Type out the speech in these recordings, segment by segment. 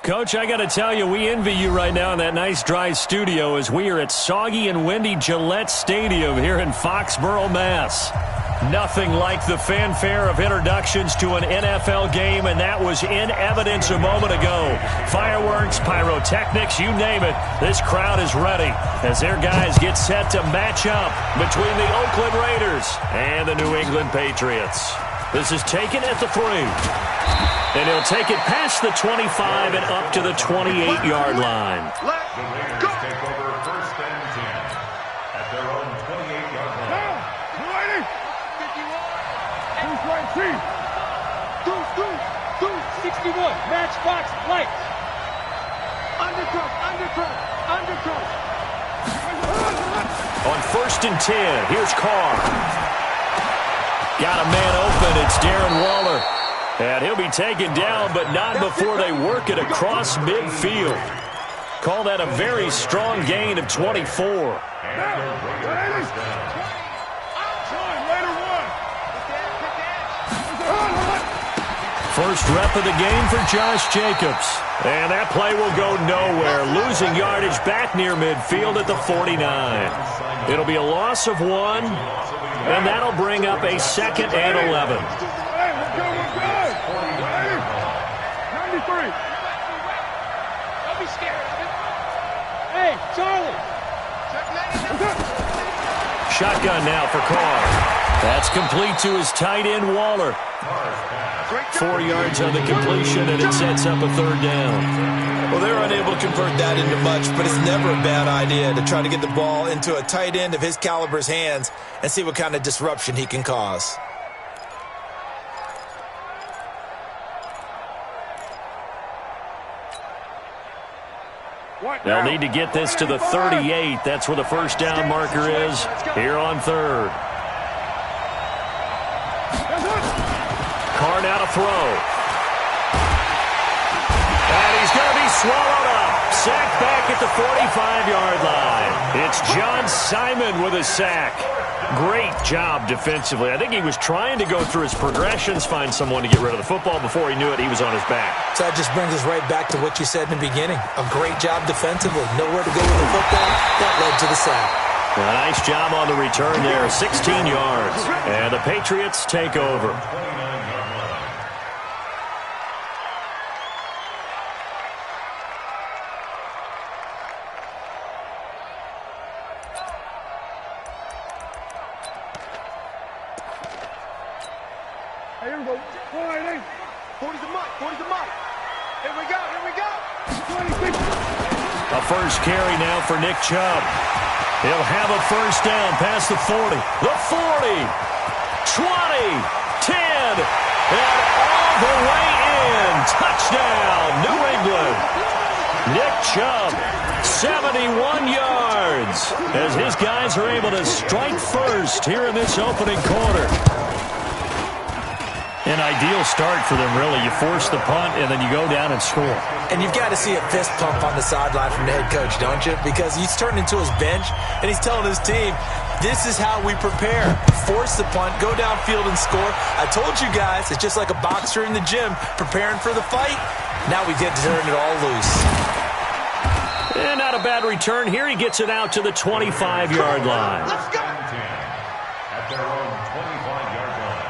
Coach, I got to tell you, we envy you right now in that nice dry studio as we are at soggy and windy Gillette Stadium here in Foxborough, Mass. Nothing like the fanfare of introductions to an NFL game, and that was in evidence a moment ago. Fireworks, pyrotechnics, you name it, this crowd is ready as their guys get set to match up between the Oakland Raiders and the New England Patriots. This is taken at the 3. And he'll take it past the 25 and up to the 28-yard line. Let's go. Take over first and 10 at their own 28-yard line. You ready? 51. Who's right, team? 61. Matchbox lights. Undercut. On first and 10, here's Carr. Got a man open. It's Darren Waller. And he'll be taken down, but not before they work it across midfield. Call that a very strong gain of 24. First rep of the game for Josh Jacobs. And that play will go nowhere, losing yardage back near midfield at the 49. It'll be a loss of 1, and that'll bring up a 2nd and 11. Don't be scared. Hey, Charlie. Shotgun now for Carr. That's complete to his tight end, Waller. 4 yards on the completion, and it sets up a 3rd down. Well, they're unable to convert that into much, but it's never a bad idea to try to get the ball into a tight end of his caliber's hands and see what kind of disruption he can cause. They'll need to get this to the 38. That's where the first down marker is here on 3rd. Carr now to throw. And he's going to be swallowed up. Sacked back at the 45-yard line. It's John Simon with a sack. Great job defensively. I think he was trying to go through his progressions, find someone to get rid of the football. Before he knew it, he was on his back. So that just brings us right back to what you said in the beginning. A great job defensively. Nowhere to go with the football. That led to the sack. A nice job on the return there. 16 yards. And the Patriots take over. Here we go. 40. 40's a mark. Here we go. 26. A first carry now for Nick Chubb. He'll have a first down past the 40. The 40. 20. 10. And all the way in. Touchdown, New England. Nick Chubb, 71 yards. As his guys are able to strike first here in this opening quarter. An ideal start for them, really. You force the punt, and then you go down and score. And you've got to see a fist pump on the sideline from the head coach, don't you? Because he's turned into his bench, and he's telling his team, this is how we prepare. Force the punt, go downfield and score. I told you guys, it's just like a boxer in the gym preparing for the fight. Now we get to turn it all loose. And not a bad return here. He gets it out to the 25-yard line. Let's go. At their own 25-yard line.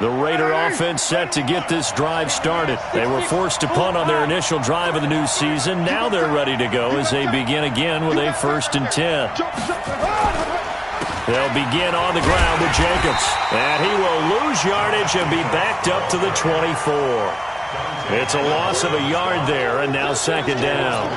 The Raider offense set to get this drive started. They were forced to punt on their initial drive of the new season. Now they're ready to go as they begin again with a 1st and 10. They'll begin on the ground with Jacobs. And he will lose yardage and be backed up to the 24. It's a loss of a yard there, and now 2nd down.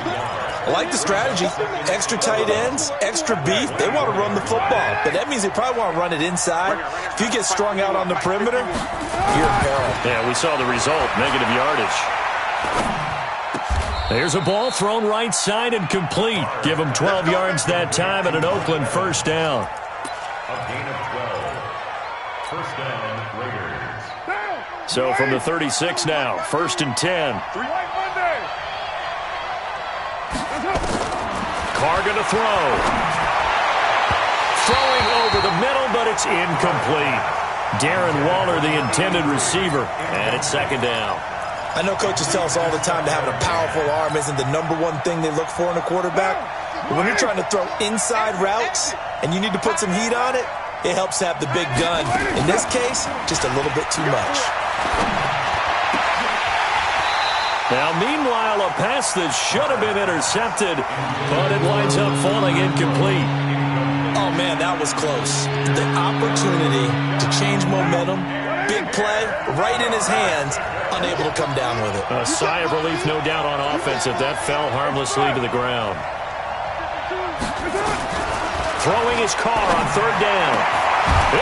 I like the strategy. Extra tight ends, extra beef. They want to run the football, but that means they probably want to run it inside. If you get strung out on the perimeter, you're in peril. Yeah, we saw the result, negative yardage. There's a ball thrown right side and complete. Give them 12 yards that time and an Oakland first down. A gain of 12. First down, Raiders. So from the 36 now, 1st and 10. Carr going to throw. Throwing over the middle, but it's incomplete. Darren Waller, the intended receiver, and it's second down. I know coaches tell us all the time that having a powerful arm isn't the number one thing they look for in a quarterback. But when you're trying to throw inside routes and you need to put some heat on it, it helps to have the big gun. In this case, just a little bit too much. Now, meanwhile, a pass that should have been intercepted, but it winds up falling incomplete. Oh, man, that was close. The opportunity to change momentum, big play, right in his hands, unable to come down with it. A sigh of relief, no doubt, on offense if that fell harmlessly to the ground. Throwing his car on third down.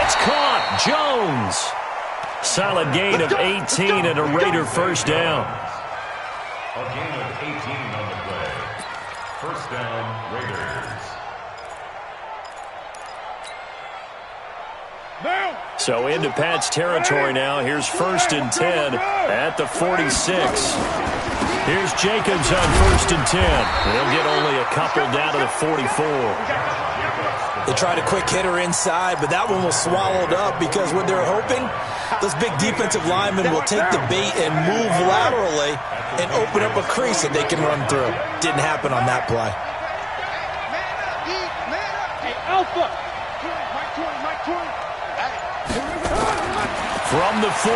It's caught. Jones. Solid gain of 18 and a Raider first down. A gain of 18 on the play. First down, Raiders. So into Pat's territory now. Here's first and 10 at the 46. Here's Jacobs on first and 10. They'll get only a couple down to the 44. They tried a quick hitter inside, but that one was swallowed up because what they're hoping, those big defensive linemen will take the bait and move laterally and open up a crease that they can run through. Didn't happen on that play. Hey, Alpha. From the 44,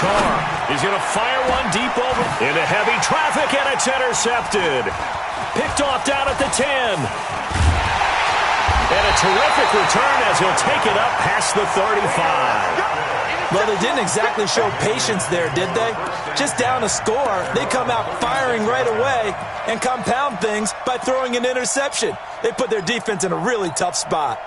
Carr is going to fire one deep over into heavy traffic, and it's intercepted. Picked off down at the 10. And a terrific return as he'll take it up past the 35. Well, they didn't exactly show patience there, did they? Just down a score, they come out firing right away and compound things by throwing an interception. They put their defense in a really tough spot.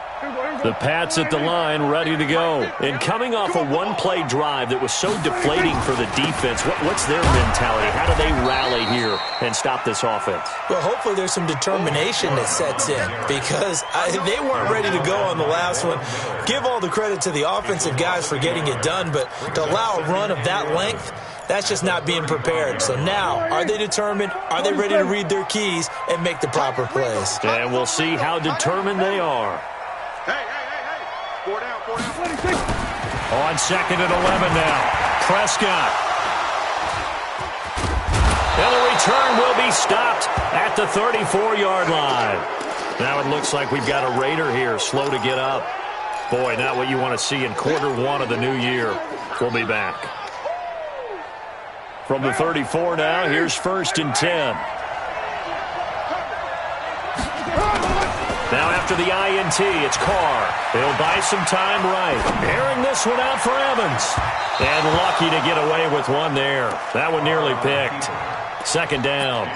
The Pats at the line, ready to go. And coming off a one-play drive that was so deflating for the defense, what's their mentality? How do they rally here and stop this offense? Well, hopefully there's some determination that sets in because they weren't ready to go on the last one. Give all the credit to the offensive guys for getting it done, but to allow a run of that length, that's just not being prepared. So now, are they determined? Are they ready to read their keys and make the proper plays? And we'll see how determined they are. Hey. 4 down. 26. On second and 11 now. Prescott. And the return will be stopped at the 34-yard line. Now it looks like we've got a Raider here, slow to get up. Boy, not what you want to see in quarter one of the new year. We'll be back. From the 34 now, here's first and 10. Now after the INT, it's Carr. He'll buy some time right. Airing this one out for Evans. And lucky to get away with one there. That one nearly picked. Second down.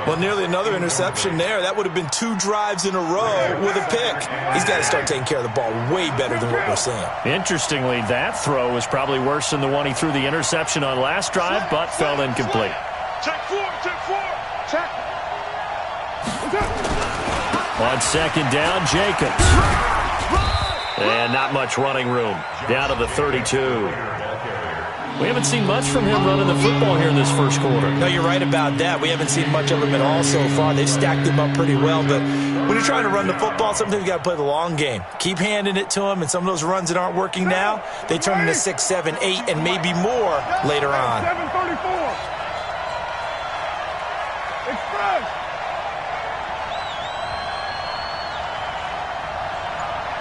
Well, nearly another interception there. That would have been 2 drives in a row with a pick. He's got to start taking care of the ball way better than what we're seeing. Interestingly, that throw was probably worse than the one he threw the interception on last drive, but fell incomplete. Check 4. Check. On second down, Jacobs. And not much running room. Down to the 32. We haven't seen much from him running the football here in this first quarter. No, you're right about that. We haven't seen much of him at all so far. They've stacked him up pretty well, but when you're trying to run the football, sometimes you got to play the long game. Keep handing it to him, and some of those runs that aren't working now, they turn into 6, 7, 8, and maybe more later on. 734. Express.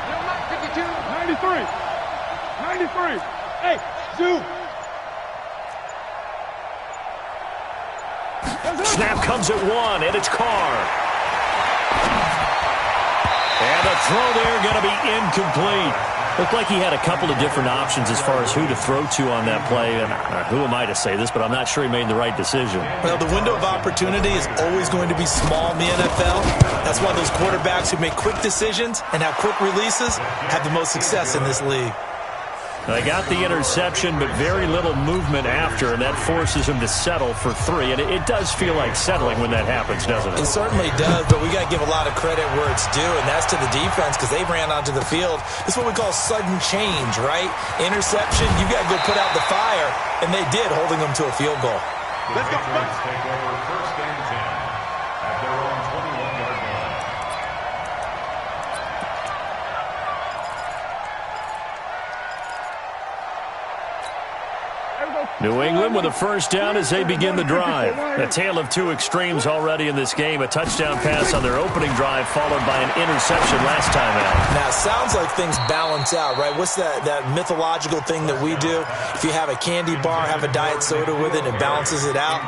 Number 52. 93. Hey, Zoo. Snap comes at 1, and it's Carr. And the throw there going to be incomplete. Looked like he had a couple of different options as far as who to throw to on that play. And who am I to say this, but I'm not sure he made the right decision. Well, the window of opportunity is always going to be small in the NFL. That's why those quarterbacks who make quick decisions and have quick releases have the most success in this league. They got the interception, but very little movement after, and that forces him to settle for 3. And it does feel like settling when that happens, doesn't it? It certainly does, but we got to give a lot of credit where it's due, and that's to the defense because they ran onto the field. This is what we call sudden change, right? Interception, you got to go put out the fire, and they did, holding them to a field goal. Let's go. Take over first and 10 at their own 21-yard line. New England with a first down as they begin the drive. A tale of two extremes already in this game. A touchdown pass on their opening drive followed by an interception last time out. Now, it sounds like things balance out, right? What's that mythological thing that we do? If you have a candy bar, have a diet soda with it, it balances it out.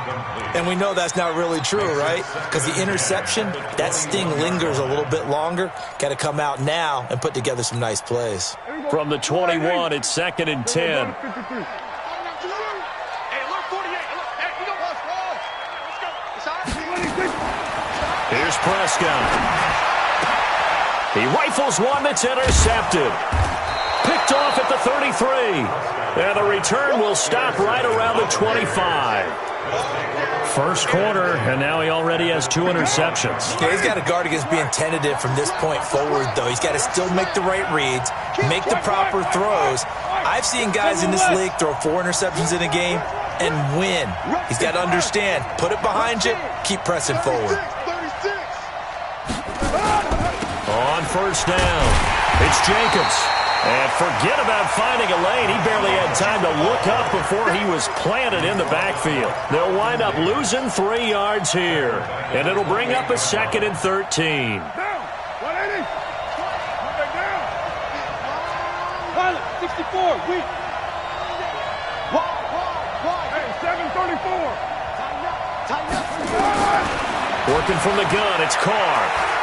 And we know that's not really true, right? Because the interception, that sting lingers a little bit longer. Got to come out now and put together some nice plays. From the 21, it's 2nd and 10. Here's Prescott. He rifles one that's intercepted. Picked off at the 33. And the return will stop right around the 25. First quarter, and now he already has 2 interceptions. Yeah, he's got to guard against being tentative from this point forward, though. He's got to still make the right reads, make the proper throws. I've seen guys in this league throw 4 interceptions in a game and win. He's got to understand, put it behind you, keep pressing forward. On first down, it's Jacobs. And forget about finding a lane. He barely had time to look up before he was planted in the backfield. They'll wind up losing 3 yards here. And it'll bring up a 2nd and 13. Down. 180. Down. Pilot, 64. Weak. Hey, 734. Tighten up. Working from the gun, it's Carr.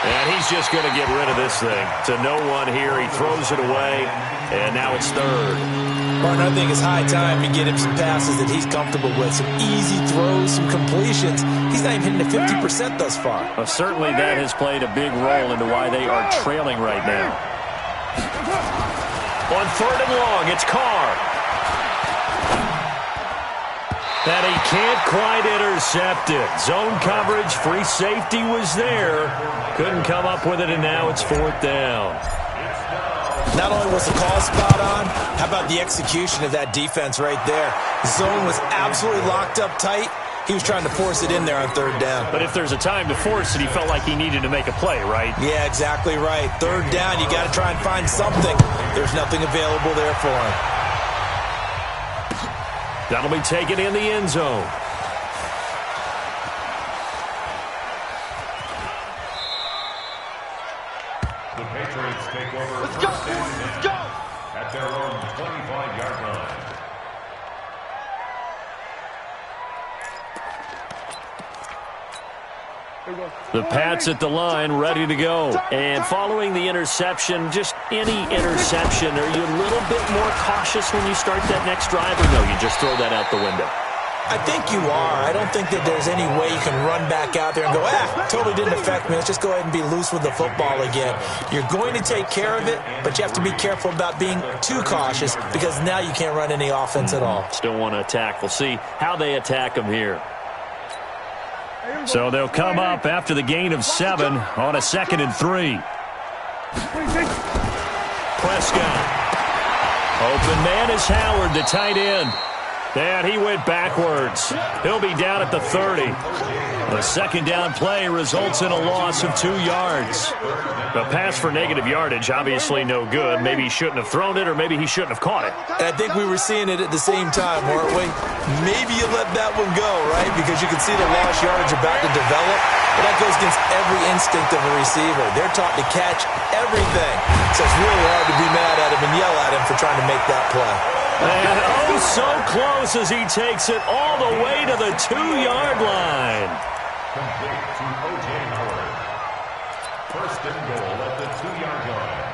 And he's just going to get rid of this thing. To no one here. He throws it away, and now it's 3rd. Martin, I think it's high time to get him some passes that he's comfortable with. Some easy throws, some completions. He's not even hitting the 50% thus far. Well, certainly that has played a big role into why they are trailing right now. On 3rd and long, it's Carr. And he can't quite intercept it. Zone coverage, free safety was there. Couldn't come up with it, and now it's 4th down. Not only was the call spot on, how about the execution of that defense right there? Zone was absolutely locked up tight. He was trying to force it in there on 3rd down. But if there's a time to force it, he felt like he needed to make a play, right? Yeah, exactly right. 3rd down, you got to try and find something. There's nothing available there for him. That'll be taken in the end zone. The Patriots take over. Let's go! Let's go! At their own 25-yard line. The Pats at the line, ready to go. And following the interception, just any interception, are you a little bit more cautious when you start that next drive, or no, you just throw that out the window? I think you are. I don't think that there's any way you can run back out there and go, totally didn't affect me. Let's just go ahead and be loose with the football again. You're going to take care of it, but you have to be careful about being too cautious because now you can't run any offense at all. Still want to attack. We'll see how they attack him here. So they'll come up after the gain of 7 on a 2nd and 3. Prescott. Open man is Howard, the tight end. And he went backwards. He'll be down at the 30. The 2nd down play results in a loss of 2 yards. The pass for negative yardage, obviously no good. Maybe he shouldn't have thrown it, or maybe he shouldn't have caught it. And I think we were seeing it at the same time, weren't we? Maybe you let that one go, right? Because you can see the lost yardage about to develop. But that goes against every instinct of a receiver. They're taught to catch everything. So it's really hard to be mad at him and yell at him for trying to make that play. And oh, so close as he takes it all the way to the 2-yard line. Complete to O.J. Howard. 1st and goal at the 2-yard line.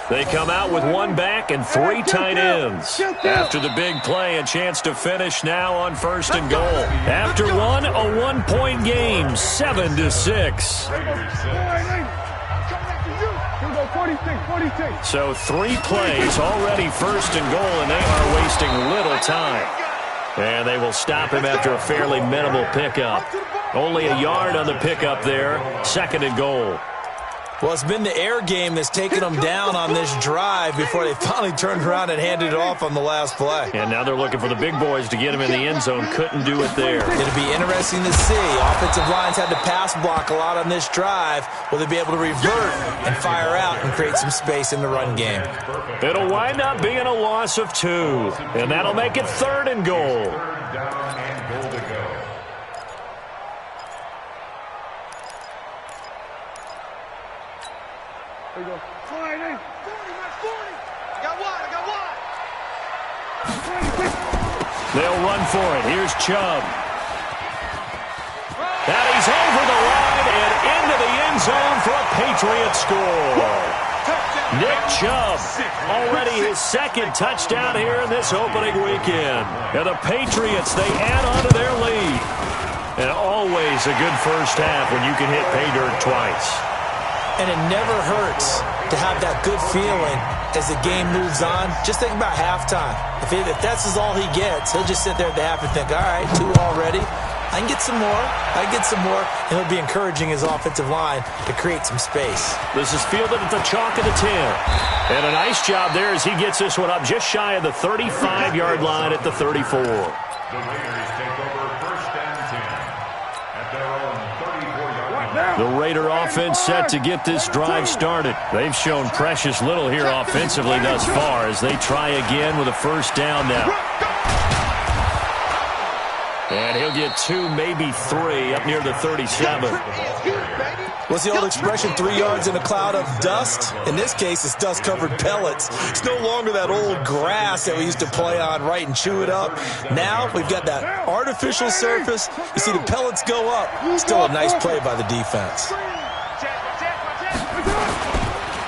They come out with 1 back and 3 tight ends. After the big play, a chance to finish now on 1st and goal. After one, a 1-point game, 7-6. So 3 plays already 1st and goal, and they are wasting little time. And they will stop him after a fairly minimal pickup. Only a yard on the pickup there, 2nd and goal. Well, it's been the air game that's taken them down on this drive before they finally turned around and handed it off on the last play. And now they're looking for the big boys to get him in the end zone. Couldn't do it there. It'll be interesting to see. Offensive lines had to pass block a lot on this drive. Will they be able to revert and fire out and create some space in the run game? It'll wind up being a loss of 2. And that'll make it 3rd and goal. Third down and goal to go. There you go. 40, 40, 40. I got one. They'll run for it. Here's Chubb. And he's over the line and into the end zone for a Patriots score. Nick Chubb, already his 2nd touchdown here in this opening weekend. And the Patriots, they add on to their lead. And always a good first half when you can hit pay dirt twice. And it never hurts to have that good feeling as the game moves on. Just think about halftime. If that's all he gets, he'll just sit there at the half and think, all right, 2 already. I can get some more. And he'll be encouraging his offensive line to create some space. This is fielded at the chalk of the 10. And a nice job there as he gets this one up just shy of the 35-yard line at the 34. The Raiders take over 1st and 10 at their own 34-yard line. The Raider offense set to get this drive started. They've shown precious little here offensively thus far as they try again with a 1st down now. And he'll get 2, maybe 3 up near the 37. What's the old expression, 3 yards in a cloud of dust? In this case, it's dust-covered pellets. It's no longer that old grass that we used to play on, right, and chew it up. Now we've got that artificial surface. You see the pellets go up. Still a nice play by the defense.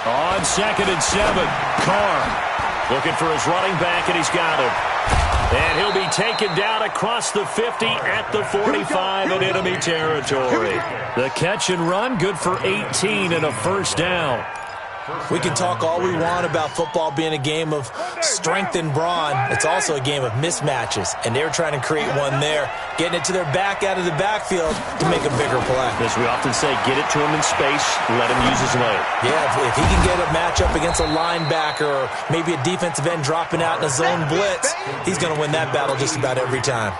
On 2nd and 7, Carr looking for his running back, and he's got him. And he'll be taken down across the 50 at the 45 in enemy territory. The catch and run, good for 18 and a 1st down. We can talk all we want about football being a game of strength and brawn. It's also a game of mismatches, and they're trying to create one there, getting it to their back out of the backfield to make a bigger play. As we often say, get it to him in space, let him use his leg. Yeah, if he can get a matchup against a linebacker or maybe a defensive end dropping out in a zone blitz, he's going to win that battle just about every time.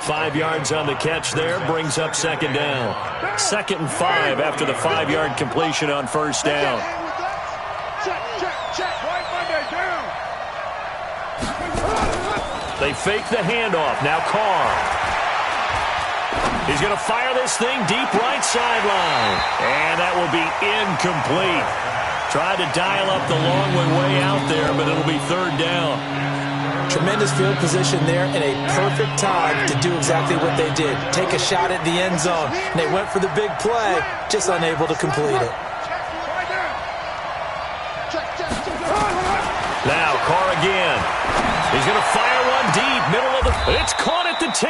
5 yards on the catch there, brings up 2nd down. 2nd and 5 after the 5-yard completion on 1st down. They fake the handoff. Now Carr. He's going to fire this thing deep right sideline. And that will be incomplete. Tried to dial up the long one way out there, but it'll be 3rd down. Tremendous field position there and a perfect time to do exactly what they did. Take a shot at the end zone. And they went for the big play, just unable to complete it. Now Carr again. He's going to fire one deep, middle of the... It's caught at the 10.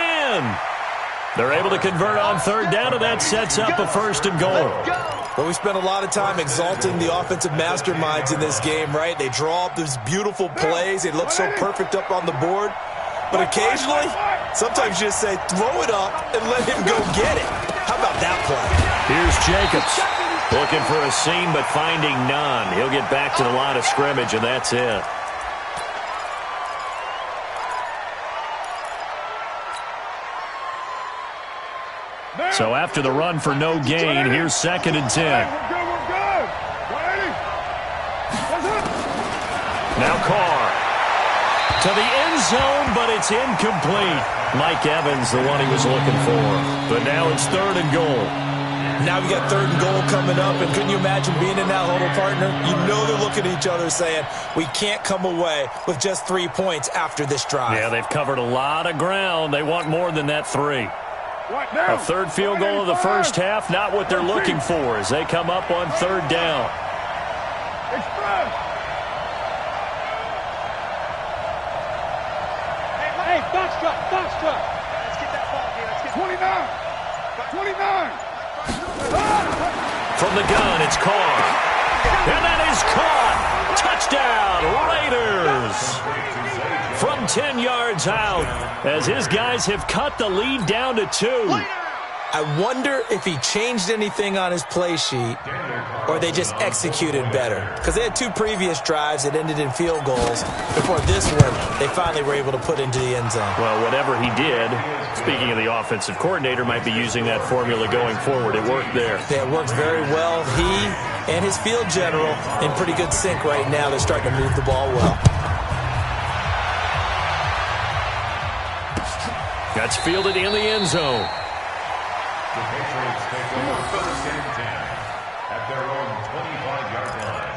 They're able to convert on 3rd down, and that sets up a 1st and goal. Well, we spent a lot of time exalting the offensive masterminds in this game, right? They draw up these beautiful plays. They look so perfect up on the board. But occasionally, sometimes you just say, throw it up and let him go get it. How about that play? Here's Jacobs. Looking for a seam, but finding none. He'll get back to the line of scrimmage, and that's it. So after the run for no gain, here's 2nd and 10. Now Carr to the end zone, but it's incomplete. Mike Evans, the one he was looking for. But now it's 3rd and goal. Now we got 3rd and goal coming up, and couldn't you imagine being in that huddle, partner? You know they're looking at each other saying, we can't come away with just 3 points after this drive. Yeah, they've covered a lot of ground. They want more than that 3. A 3rd field goal of the first half, not what they're looking for as they come up on 3rd down. Hey, box truck. Let's get that ball here. Let's get 29. From the gun, it's Carr. And that is caught. Touchdown, Raiders. From 10 yards out, as his guys have cut the lead down to 2. I wonder if he changed anything on his play sheet or they just executed better. Because they had 2 previous drives that ended in field goals. Before this one, they finally were able to put into the end zone. Well, whatever he did, speaking of the offensive coordinator, might be using that formula going forward. It worked there. Yeah, it works very well. He and his field general in pretty good sync right now. They're starting to move the ball well. That's fielded in the end zone. The Patriots take over first and 10 at their own 25-yard line.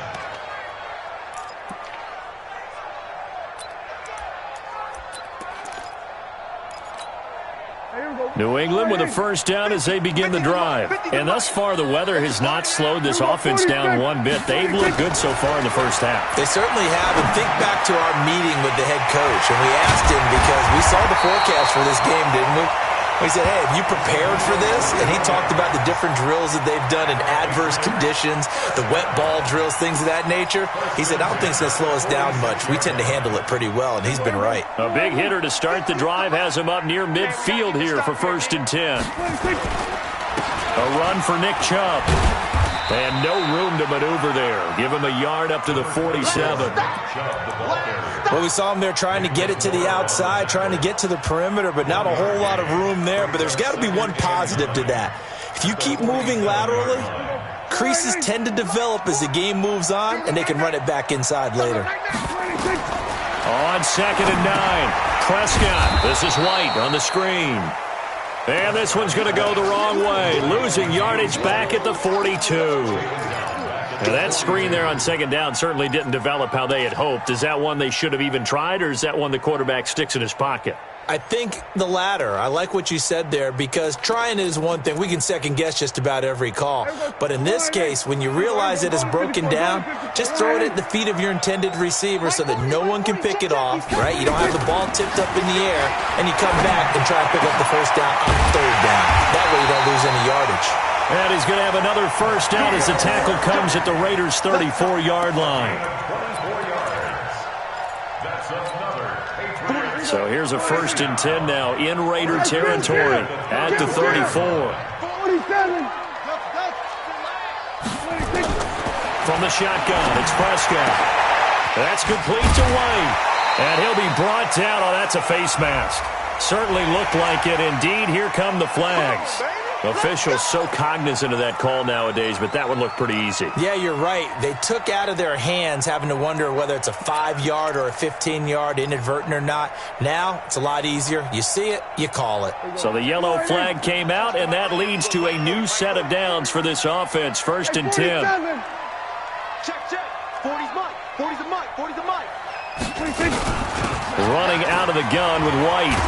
New England with a first down as they begin the drive. And thus far, the weather has not slowed this offense down one bit. They've looked good so far in the first half. They certainly have. And think back to our meeting with the head coach. And we asked him because we saw the forecast for this game, didn't we? We said, hey, have you prepared for this? And he talked about the different drills that they've done in adverse conditions, the wet ball drills, things of that nature. He said, I don't think it's going to slow us down much. We tend to handle it pretty well, and he's been right. A big hitter to start the drive has him up near midfield here for first and 10. A run for Nick Chubb. And no room to maneuver there. Give him a yard up to the 47. Well, we saw him there trying to get it to the outside, trying to get to the perimeter, but not a whole lot of room there. But there's got to be one positive to that. If you keep moving laterally, creases tend to develop as the game moves on, and they can run it back inside later. On 2nd and 9, Prescott. This is White on the screen. And this one's going to go the wrong way, losing yardage back at the 42. Now that screen there on 2nd down certainly didn't develop how they had hoped. Is that one they should have even tried, or is that one the quarterback sticks in his pocket? I think the latter. I like what you said there, because trying is one thing. We can second-guess just about every call. But in this case, when you realize it is broken down, just throw it at the feet of your intended receiver so that no one can pick it off, right? You don't have the ball tipped up in the air, and you come back and try to pick up the first down on 3rd down. That way you don't lose any yardage. And he's going to have another first down as the tackle comes at the Raiders' 34-yard line. So here's a 1st and 10 now in Raider territory at the 34. From the shotgun, it's Prescott. That's complete to White. And he'll be brought down. Oh, that's a face mask. Certainly looked like it. Indeed, here come the flags. Officials so cognizant of that call nowadays, but that one looked pretty easy. Yeah, you're right. They took out of their hands having to wonder whether it's a 5-yard or a 15-yard, inadvertent or not. Now, it's a lot easier. You see it, you call it. So the yellow flag came out, and that leads to a new set of downs for this offense. 1st and 10. Check. 40's Mike. 40's a Mike. 40's a Mike. Running out of the gun with White.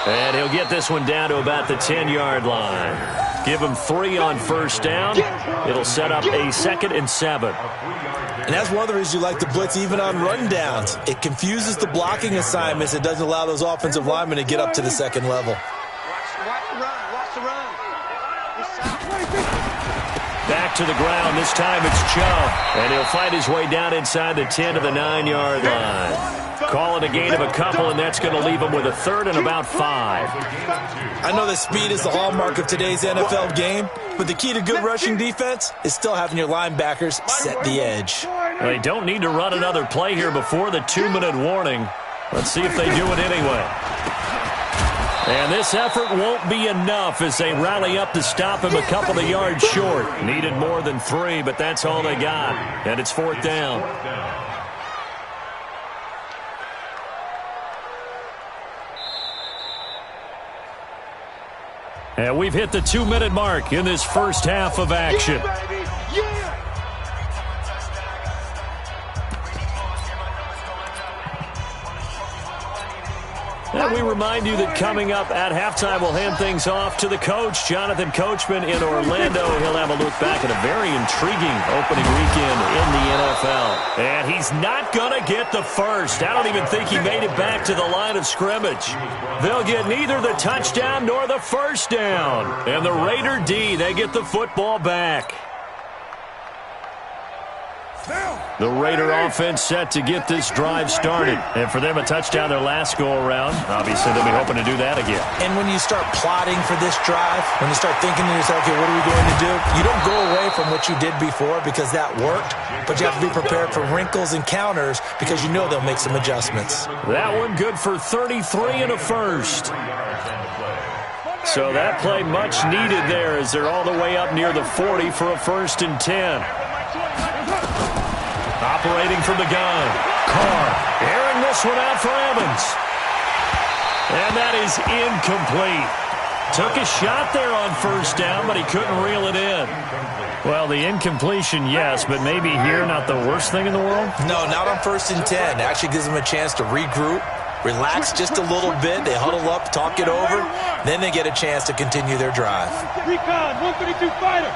And he'll get this one down to about the 10-yard line. Give him 3 on first down. It'll set up a 2nd and 7. And that's one of the reasons you like to blitz even on rundowns. It confuses the blocking assignments. It doesn't allow those offensive linemen to get up to the 2nd level. Watch the run. Back to the ground. This time it's Chubb. And he'll fight his way down inside the 10 to the 9-yard line. Calling a gain of a couple, and that's going to leave him with a 3rd and about 5. I know that speed is the hallmark of today's NFL game, but the key to good rushing defense is still having your linebackers set the edge. They don't need to run another play here before the 2-minute warning. Let's see if they do it anyway. And this effort won't be enough as they rally up to stop him a couple of yards short. Needed more than 3, but that's all they got. And it's 4th down. And we've hit the 2-minute mark in this first half of action. And we remind you that coming up at halftime, we'll hand things off to the coach, Jonathan Coachman in Orlando. He'll have a look back at a very intriguing opening weekend in the NFL. And he's not going to get the first. I don't even think he made it back to the line of scrimmage. They'll get neither the touchdown nor the first down. And the Raider D, they get the football back. The Raider offense set to get this drive started. And for them, a touchdown their last go-around. Obviously, they'll be hoping to do that again. And when you start plotting for this drive, when you start thinking to yourself, okay, what are we going to do? You don't go away from what you did before because that worked, but you have to be prepared for wrinkles and counters because you know they'll make some adjustments. That one good for 33 and a first. So that play much needed there as they're all the way up near the 40 for a 1st and 10. Operating from the gun. Carr airing this one out for Evans. And that is incomplete. Took a shot there on 1st down, but he couldn't reel it in. Well, the incompletion, yes, but maybe here not the worst thing in the world? No, not on 1st and 10. Actually gives them a chance to regroup, relax just a little bit. They huddle up, talk it over. Then they get a chance to continue their drive. Recon, 132 fighter.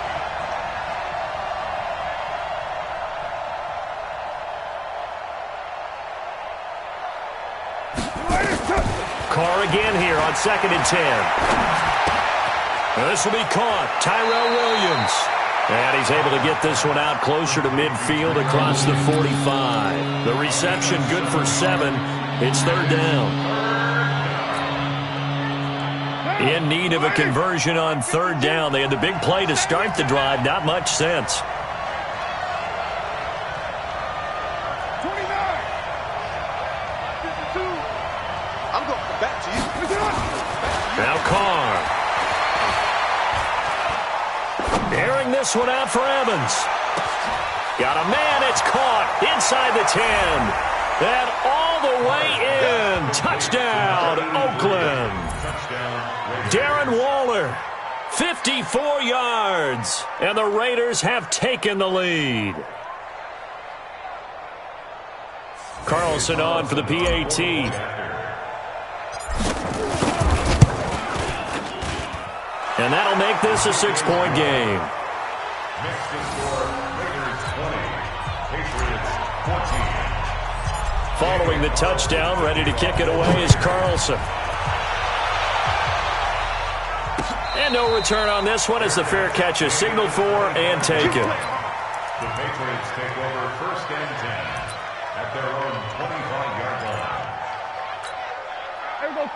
Carr again here on 2nd and 10. This will be caught. Tyrell Williams. And he's able to get this one out closer to midfield across the 45. The reception good for 7. It's 3rd down. In need of a conversion on 3rd down. They had the big play to start the drive. Not much sense. 29. 52. I'm going back to you. Now Carr. Airing this one out for Evans. Got a man. It's caught inside the 10. And all the way in. Touchdown, Oakland. Darren Waller, 54 yards. And the Raiders have taken the lead. Carlson on for the PAT. And that'll make this a 6-point game. Next to score, Raiders 20, Patriots 14. Following the touchdown, ready to kick it away is Carlson. And no return on this one as the fair catch is signaled for and taken. The Patriots take over 1st and 10 at their own 25-yard line.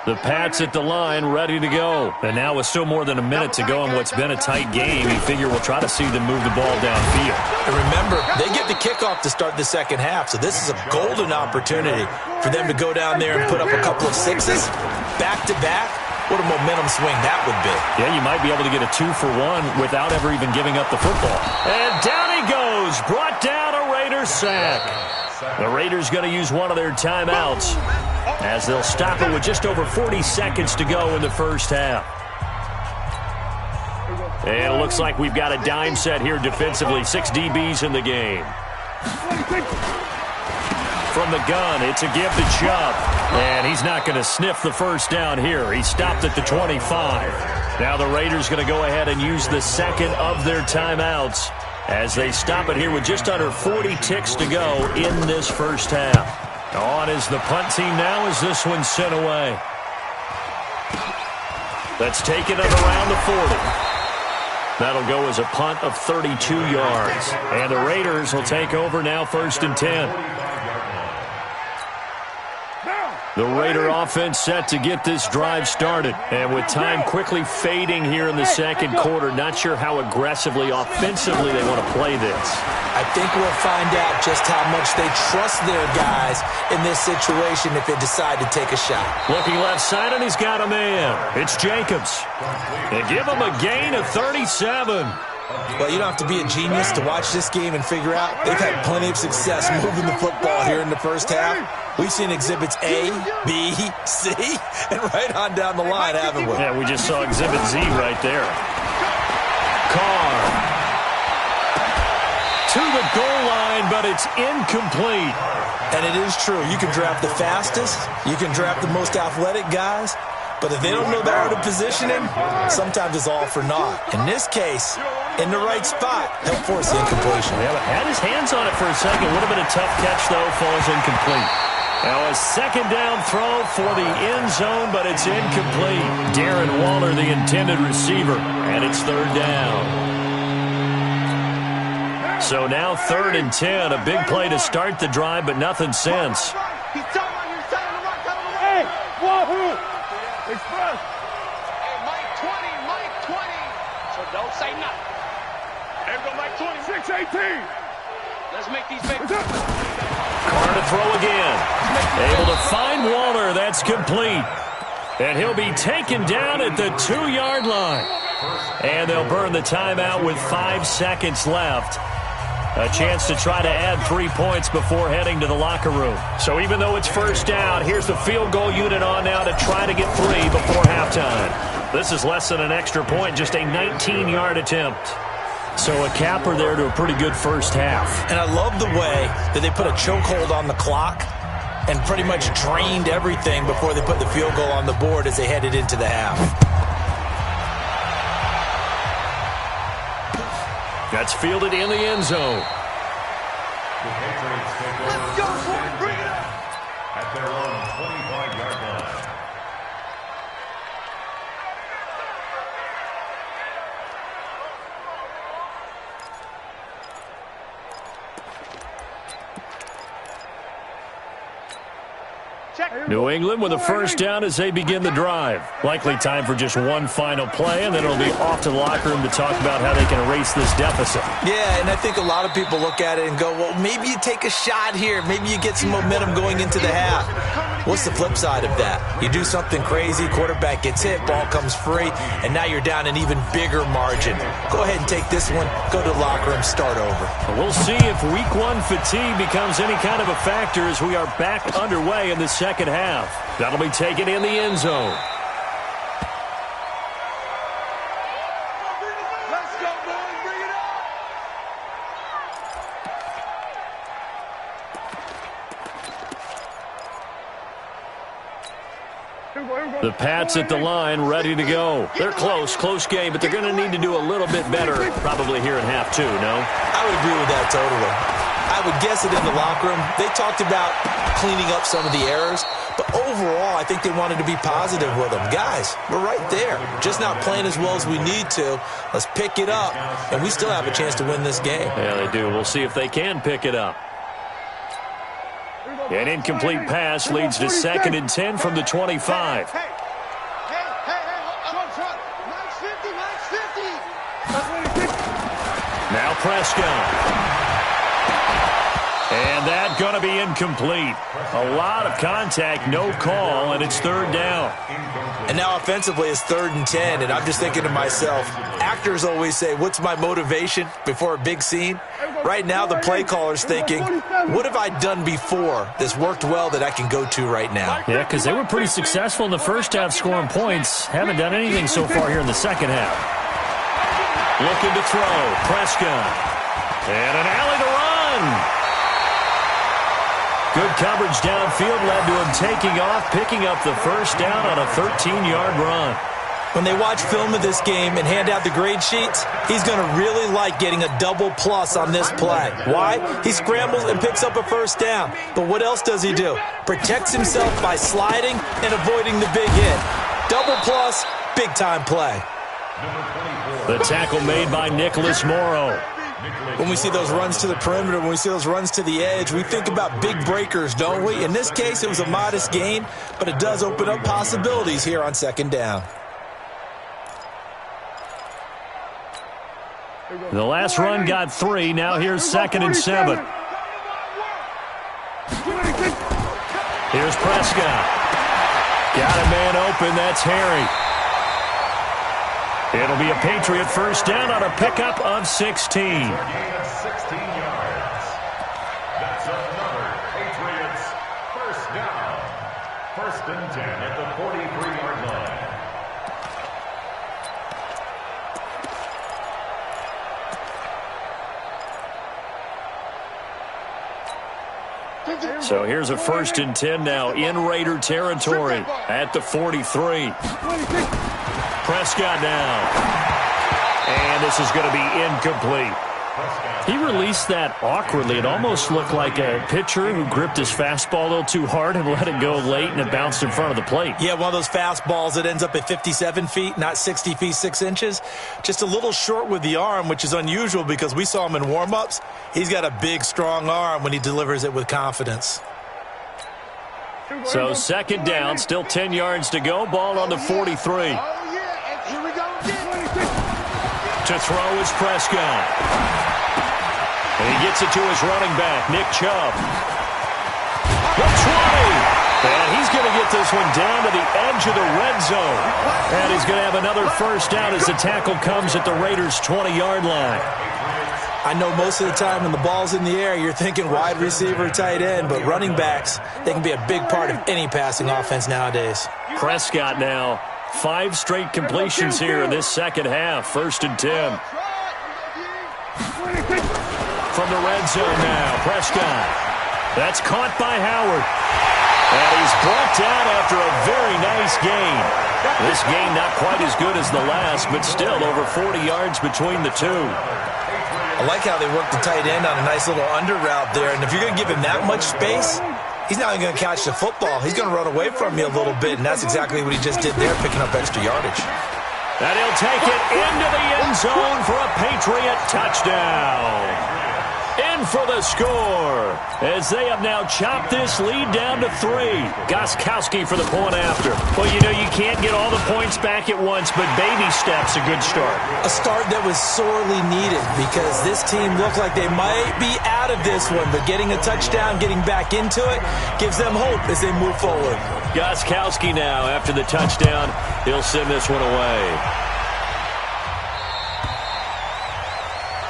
The Pats at the line, ready to go. And now with still more than a minute to go in what's been a tight game, you figure we'll try to see them move the ball downfield. And remember, they get the kickoff to start the 2nd half, so this is a golden opportunity for them to go down there and put up a couple of 6s back-to-back. What a momentum swing that would be. Yeah, you might be able to get a 2-for-1 without ever even giving up the football. And down he goes, brought down a Raiders sack. The Raiders going to use one of their timeouts as they'll stop it with just over 40 seconds to go in the 1st half. And it looks like we've got a dime set here defensively. 6 DBs in the game. From the gun, it's a give to Chubb. And he's not going to sniff the 1st down here. He stopped at the 25. Now the Raiders going to go ahead and use the 2nd of their timeouts as they stop it here with just under 40 ticks to go in this 1st half. On is the punt team now as this one's sent away. That's taken at around the 40. That'll go as a punt of 32 yards. And the Raiders will take over now 1st and 10. The Raider offense set to get this drive started. And with time quickly fading here in the 2nd quarter, not sure how aggressively, offensively they want to play this. I think we'll find out just how much they trust their guys in this situation if they decide to take a shot. Looking left side, and he's got a man. It's Jacobs. And give him a gain of 37. Well, you don't have to be a genius to watch this game and figure out they've had plenty of success moving the football here in the 1st half. We've seen exhibits A, B, C, and right on down the line, haven't we? Yeah, we just saw exhibit Z right there. Carr to the goal line, but it's incomplete. And it is true. You can draft the fastest. You can draft the most athletic guys. But if they don't know the art of positioning, sometimes it's all for naught. In this case, in the right spot, he'll force the incompletion. Yeah, had his hands on it for a second. Would have been a tough catch, though. Falls incomplete. Now a 2nd down throw for the end zone, but it's incomplete. Darren Waller, the intended receiver, and it's 3rd down. So now 3rd and 10. A big play to start the drive, but nothing since. Hey, Wahoo! Express. Hey, Mike 20, Mike 20. So don't say nothing. There go Mike 20. 6-18. Let's make these big. Carr to throw again. Able to find Waller. That's complete. And he'll be taken down at the 2-yard line. And they'll burn the timeout with 5 seconds left. A chance to try to add 3 points before heading to the locker room. So even though it's first down, here's the field goal unit on now to try to get 3 before halftime. This is less than an extra point, just a 19-yard attempt. So a capper there to a pretty good first half. And I love the way that they put a chokehold on the clock and pretty much drained everything before they put the field goal on the board as they headed into the half. That's fielded in the end zone. The Patriots take over. Let's go, boy. Bring it up. At their own 25-yard line. New England with a first down as they begin the drive. Likely time for just one final play, and then it'll be off to the locker room to talk about how they can erase this deficit. Yeah, and I think a lot of people look at it and go, well, maybe you take a shot here. Maybe you get some momentum going into the half. What's the flip side of that? You do something crazy, quarterback gets hit, ball comes free, and now you're down an even bigger margin. Go ahead and take this one, go to the locker room, start over. We'll see if week 1 fatigue becomes any kind of a factor as we are back underway in the second half. That'll be taken in the end zone. Let's go, boys. Bring it up. The Pats at the line, ready to go. They're close game, but they're going to need to do a little bit better probably here in half 2, no? I would agree with that totally. I would guess it in the locker room. They talked about cleaning up some of the errors, but overall, I think they wanted to be positive with them. Guys, we're right there. Just not playing as well as we need to. Let's pick it up, and we still have a chance to win this game. Yeah, they do. We'll see if they can pick it up. An incomplete pass leads to 2nd and 10 from the 25. Hey, up front. Mike's 50, Mike's 50. Now Prescott. And that going to be incomplete. A lot of contact, no call, and it's 3rd down. And now offensively it's 3rd and 10, and I'm just thinking to myself, actors always say, what's my motivation before a big scene? Right now the play caller's thinking, what have I done before that's worked well that I can go to right now? Yeah, because they were pretty successful in the first half scoring points. Haven't done anything so far here in the second half. Looking to throw, Prescott. And an alley to run. Good coverage downfield led to him taking off, picking up the first down on a 13-yard run. When they watch film of this game and hand out the grade sheets, he's going to really like getting a double plus on this play. Why? He scrambles and picks up a first down. But what else does he do? Protects himself by sliding and avoiding the big hit. Double plus, big-time play. The tackle made by Nicholas Morrow. When we see those runs to the perimeter, when we see those runs to the edge, we think about big breakers, don't we? In this case, it was a modest gain, but it does open up possibilities here on 2nd down. The last run got 3. Now here's 2nd and 7. Here's Prescott. Got a man open. That's Harry. It'll be a Patriot first down on a pickup of 16. A gain of 16 yards. That's another Patriots first down. 1st and 10 at the 43-yard line. So here's a 1st and 10 now in Raider territory at the 43. Prescott now. And this is going to be incomplete. He released that awkwardly. It almost looked like a pitcher who gripped his fastball a little too hard and let it go late, and it bounced in front of the plate. Yeah, one of those fastballs that ends up at 57 feet, not 60 feet, 6 inches. Just a little short with the arm, which is unusual because we saw him in warm-ups. He's got a big, strong arm when he delivers it with confidence. So second down, still 10 yards to go. Ball on the 43. Oh, yeah, and here we go again. To throw is Prescott. And he gets it to his running back, Nick Chubb. The 20. And he's going to get this one down to the edge of the red zone. And he's going to have another first down as the tackle comes at the Raiders' 20-yard line. I know most of the time when the ball's in the air, you're thinking wide receiver, tight end, but running backs, they can be a big part of any passing offense nowadays. Prescott now, 5 straight completions here in this second half. 1st and 10. From the red zone now, Prescott. That's caught by Howard. And he's brought down after a very nice gain. This game not quite as good as the last, but still over 40 yards between the two. I like how they work the tight end on a nice little under route there. And if you're going to give him that much space, he's not even going to catch the football. He's going to run away from you a little bit, and that's exactly what he just did there, picking up extra yardage. And he'll take it into the end zone for a Patriot touchdown. In for the score, as they have now chopped this lead down to 3. Gostkowski for the point after. Well, you know, you can't get all the points back at once, but baby steps a good start. A start that was sorely needed because this team looked like they might be out of this one, but getting a touchdown, getting back into it, gives them hope as they move forward. Gostkowski now, after the touchdown, he'll send this one away.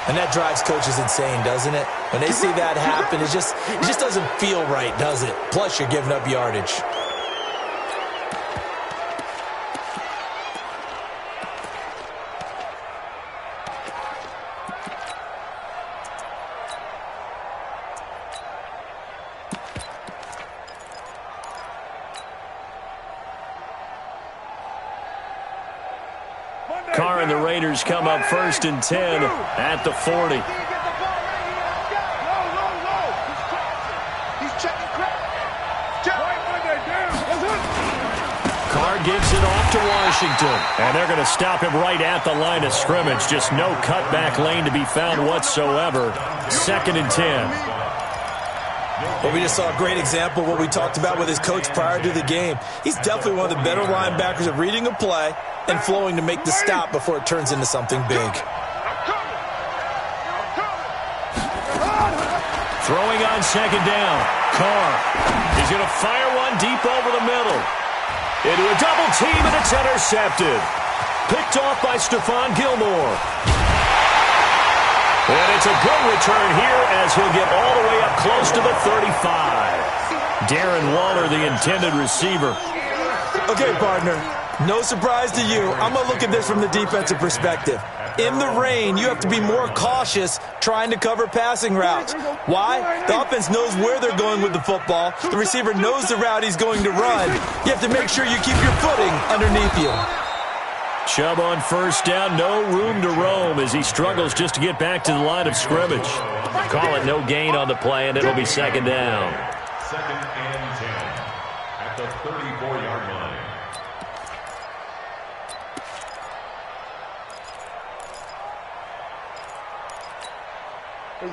And that drives coaches insane, doesn't it? When they see that happen, it just doesn't feel right, does it? Plus, you're giving up yardage. Carr and the Raiders come up 1st and 10 at the 40. Carr gives it off to Washington, and they're going to stop him right at the line of scrimmage. Just no cutback lane to be found whatsoever. 2nd and 10. Well, we just saw a great example of what we talked about with his coach prior to the game. He's definitely one of the better linebackers at reading a play and flowing to make the stop before it turns into something big. Throwing on 2nd down. Carr. He's going to fire one deep over the middle. Into a double team, and it's intercepted. Picked off by Stephon Gilmore. And it's a good return here as he'll get all the way up close to the 35. Darren Waller, the intended receiver. Okay, partner, no surprise to you. I'm going to look at this from the defensive perspective. In the rain, you have to be more cautious trying to cover passing routes. Why? The offense knows where they're going with the football. The receiver knows the route he's going to run. You have to make sure you keep your footing underneath you. Chubb on 1st down, no room to roam as he struggles just to get back to the line of scrimmage. Call it no gain on the play, and it'll be 2nd down. 2nd and 10 at the 34-yard line.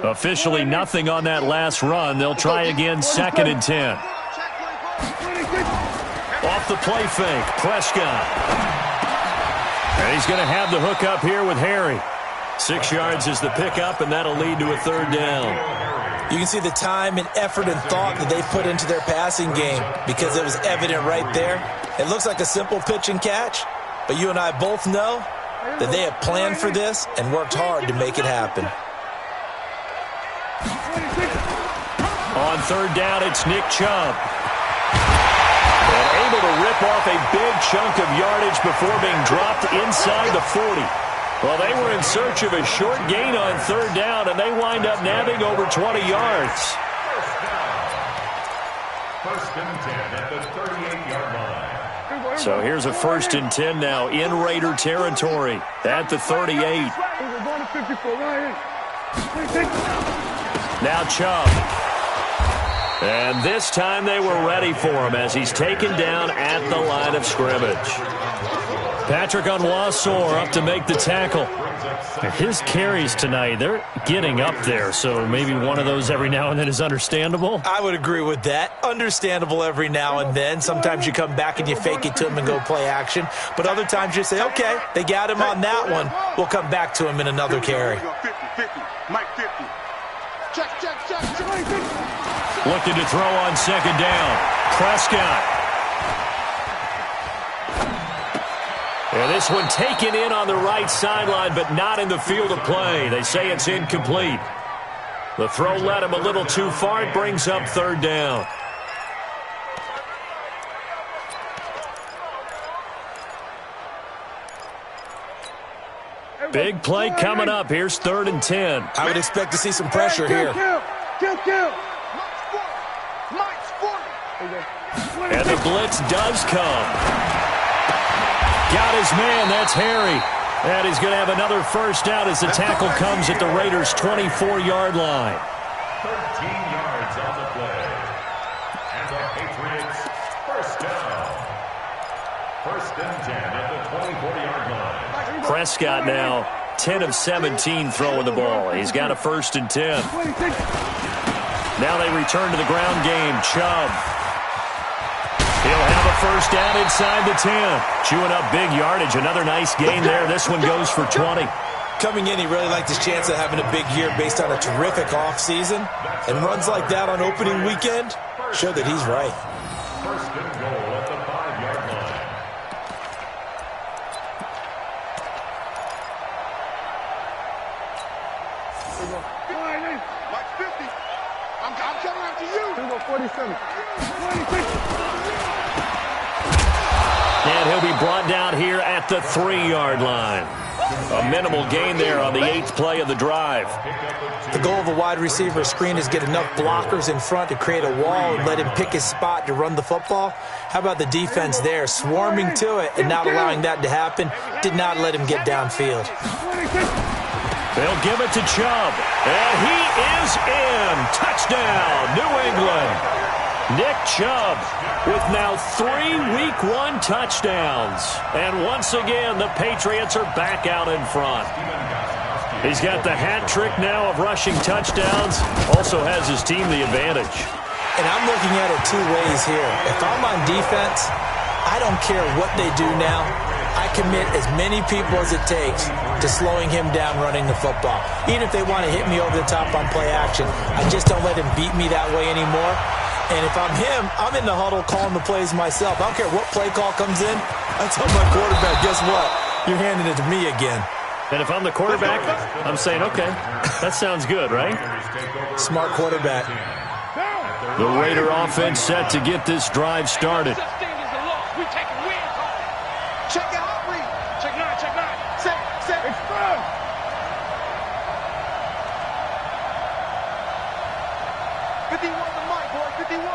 Officially nothing on that last run. They'll try again, 2nd and 10. Off the play fake, Prescott. And he's going to have the hook up here with Harry. 6 yards is the pickup, and that'll lead to a 3rd down. You can see the time and effort and thought that they put into their passing game because it was evident right there. It looks like a simple pitch and catch, but you and I both know that they have planned for this and worked hard to make it happen. On 3rd down, it's Nick Chubb. And able to rip off a big chunk of yardage before being dropped inside the 40. Well, they were in search of a short gain on 3rd down, and they wind up nabbing over 20 yards. First and 10 at the 38-yard line. So here's a 1st and 10 now in Raider territory at the 38. Now Chubb. And this time they were ready for him as he's taken down at the line of scrimmage. Patrick Onwuasor up to make the tackle. His carries tonight, they're getting up there, so maybe one of those every now and then is understandable. I would agree with that. Understandable every now and then. Sometimes you come back and you fake it to him and go play action. But other times you say, okay, they got him on that one. We'll come back to him in another carry. 50, Mike 50. Check. Looking to throw on second down. Prescott. And this one taken in on the right sideline, but not in the field of play. They say it's incomplete. The throw led him a little too far. It brings up third down. Big play coming up. Here's 3rd and 10. I would expect to see some pressure here. Kill. And the blitz does come. Got his man. That's Harry. And he's going to have another first down as the tackle comes at the Raiders' 24-yard line. 13 yards on the play. And the Patriots first down. 1st and 10 at the 24-yard line. Prescott now 10 of 17 throwing the ball. He's got a 1st and 10. Now they return to the ground game. Chubb. He'll have a first down inside the 10. Chewing up big yardage. Another nice gain there. This one goes for 20. Coming in, he really liked his chance of having a big year based on a terrific offseason. And runs like that on opening weekend show that he's right. 1st and goal at the 5-yard line. Mike 50. I'm coming after you. 47. And he'll be brought down here at the 3-yard line. A minimal gain there on the 8th play of the drive. The goal of a wide receiver screen is get enough blockers in front to create a wall and let him pick his spot to run the football. How about the defense there, swarming to it and not allowing that to happen? Did not let him get downfield. They'll give it to Chubb. And he is in. Touchdown, New England. Nick Chubb with now 3 Week 1 touchdowns. And once again, the Patriots are back out in front. He's got the hat trick now of rushing touchdowns. Also has his team the advantage. And I'm looking at it 2 ways here. If I'm on defense, I don't care what they do now. I commit as many people as it takes to slowing him down running the football. Even if they want to hit me over the top on play action, I just don't let him beat me that way anymore. And if I'm him, I'm in the huddle calling the plays myself. I don't care what play call comes in. I tell my quarterback, guess what? You're handing it to me again. And if I'm the quarterback, I'm saying, okay, that sounds good, right? Smart quarterback. The Raider offense set to get this drive started. Check out read. Check 9. Set. Expand. 51 the mic, boy. 51.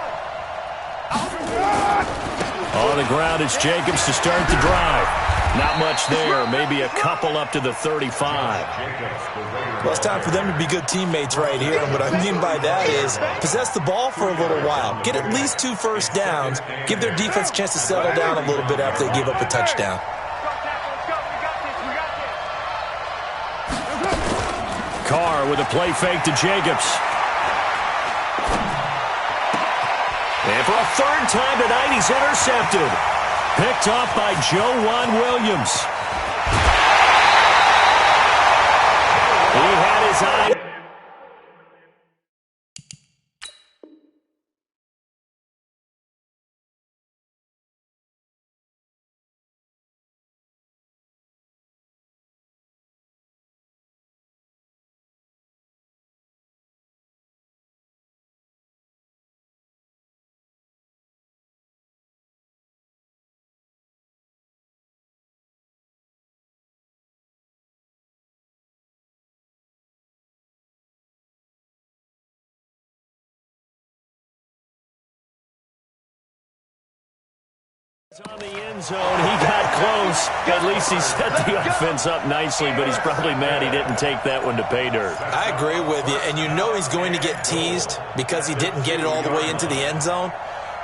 On the ground, it's Jacobs to start the drive. Not much there. Maybe a couple up to the 35. Well, it's time for them to be good teammates right here. And what I mean by that is possess the ball for a little while. Get at least 2 first downs. Give their defense a chance to settle down a little bit after they give up a touchdown. Carr with a play fake to Jacobs. And for a 3rd time tonight, he's intercepted. Picked off by Joejuan Williams. He had his eye. On the end zone, he got close. At least he set the offense up nicely, but he's probably mad he didn't take that one to pay dirt. I agree with you, and you know he's going to get teased because he didn't get it all the way into the end zone.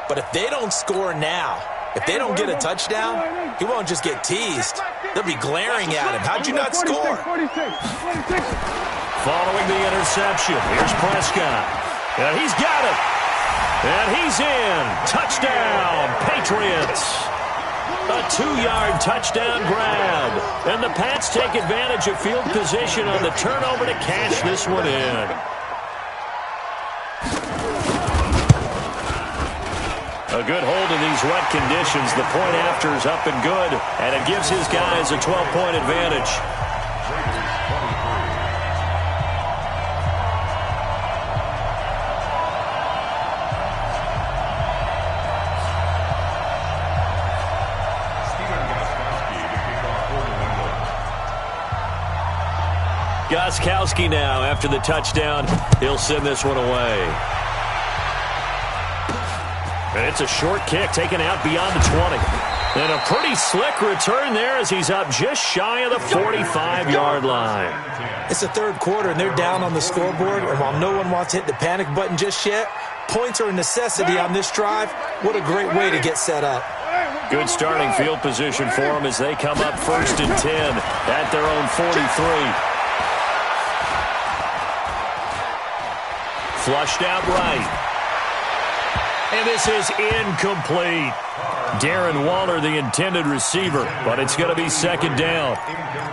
But if they don't score now, if they don't get a touchdown, he won't just get teased. They'll be glaring at him. How'd you not score? Following the interception, here's Prescott. And he's got it. And he's in. Touchdown, Patriots. A 2-yard touchdown grab. And the Pats take advantage of field position on the turnover to cash this one in. A good hold in these wet conditions. The point after is up and good, and it gives his guys a 12-point advantage. Gostkowski now after the touchdown. He'll send this one away. And it's a short kick taken out beyond the 20. And a pretty slick return there as he's up just shy of the 45-yard line. It's the third quarter, and they're down on the scoreboard. And while no one wants to hit the panic button just yet, points are a necessity on this drive. What a great way to get set up. Good starting field position for them as they come up 1st and 10 at their own 43. Flushed out right. And this is incomplete. Darren Waller, the intended receiver, but it's going to be 2nd down.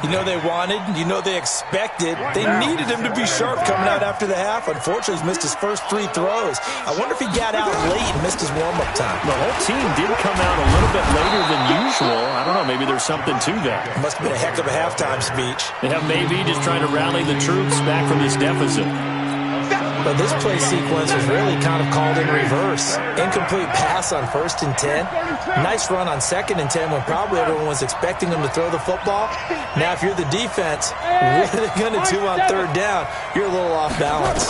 You know they wanted, you know they expected. They needed him to be sharp coming out after the half. Unfortunately, he's missed his first 3 throws. I wonder if he got out late and missed his warm-up time. The whole team did come out a little bit later than usual. I don't know, maybe there's something to that. It must have been a heck of a halftime speech. Yeah, maybe just trying to rally the troops back from this deficit. But this play sequence was really kind of called in reverse. Incomplete pass on 1st and 10. Nice run on 2nd and 10 when probably everyone was expecting them to throw the football. Now, if you're the defense, what are they going to do on 3rd down? You're a little off balance.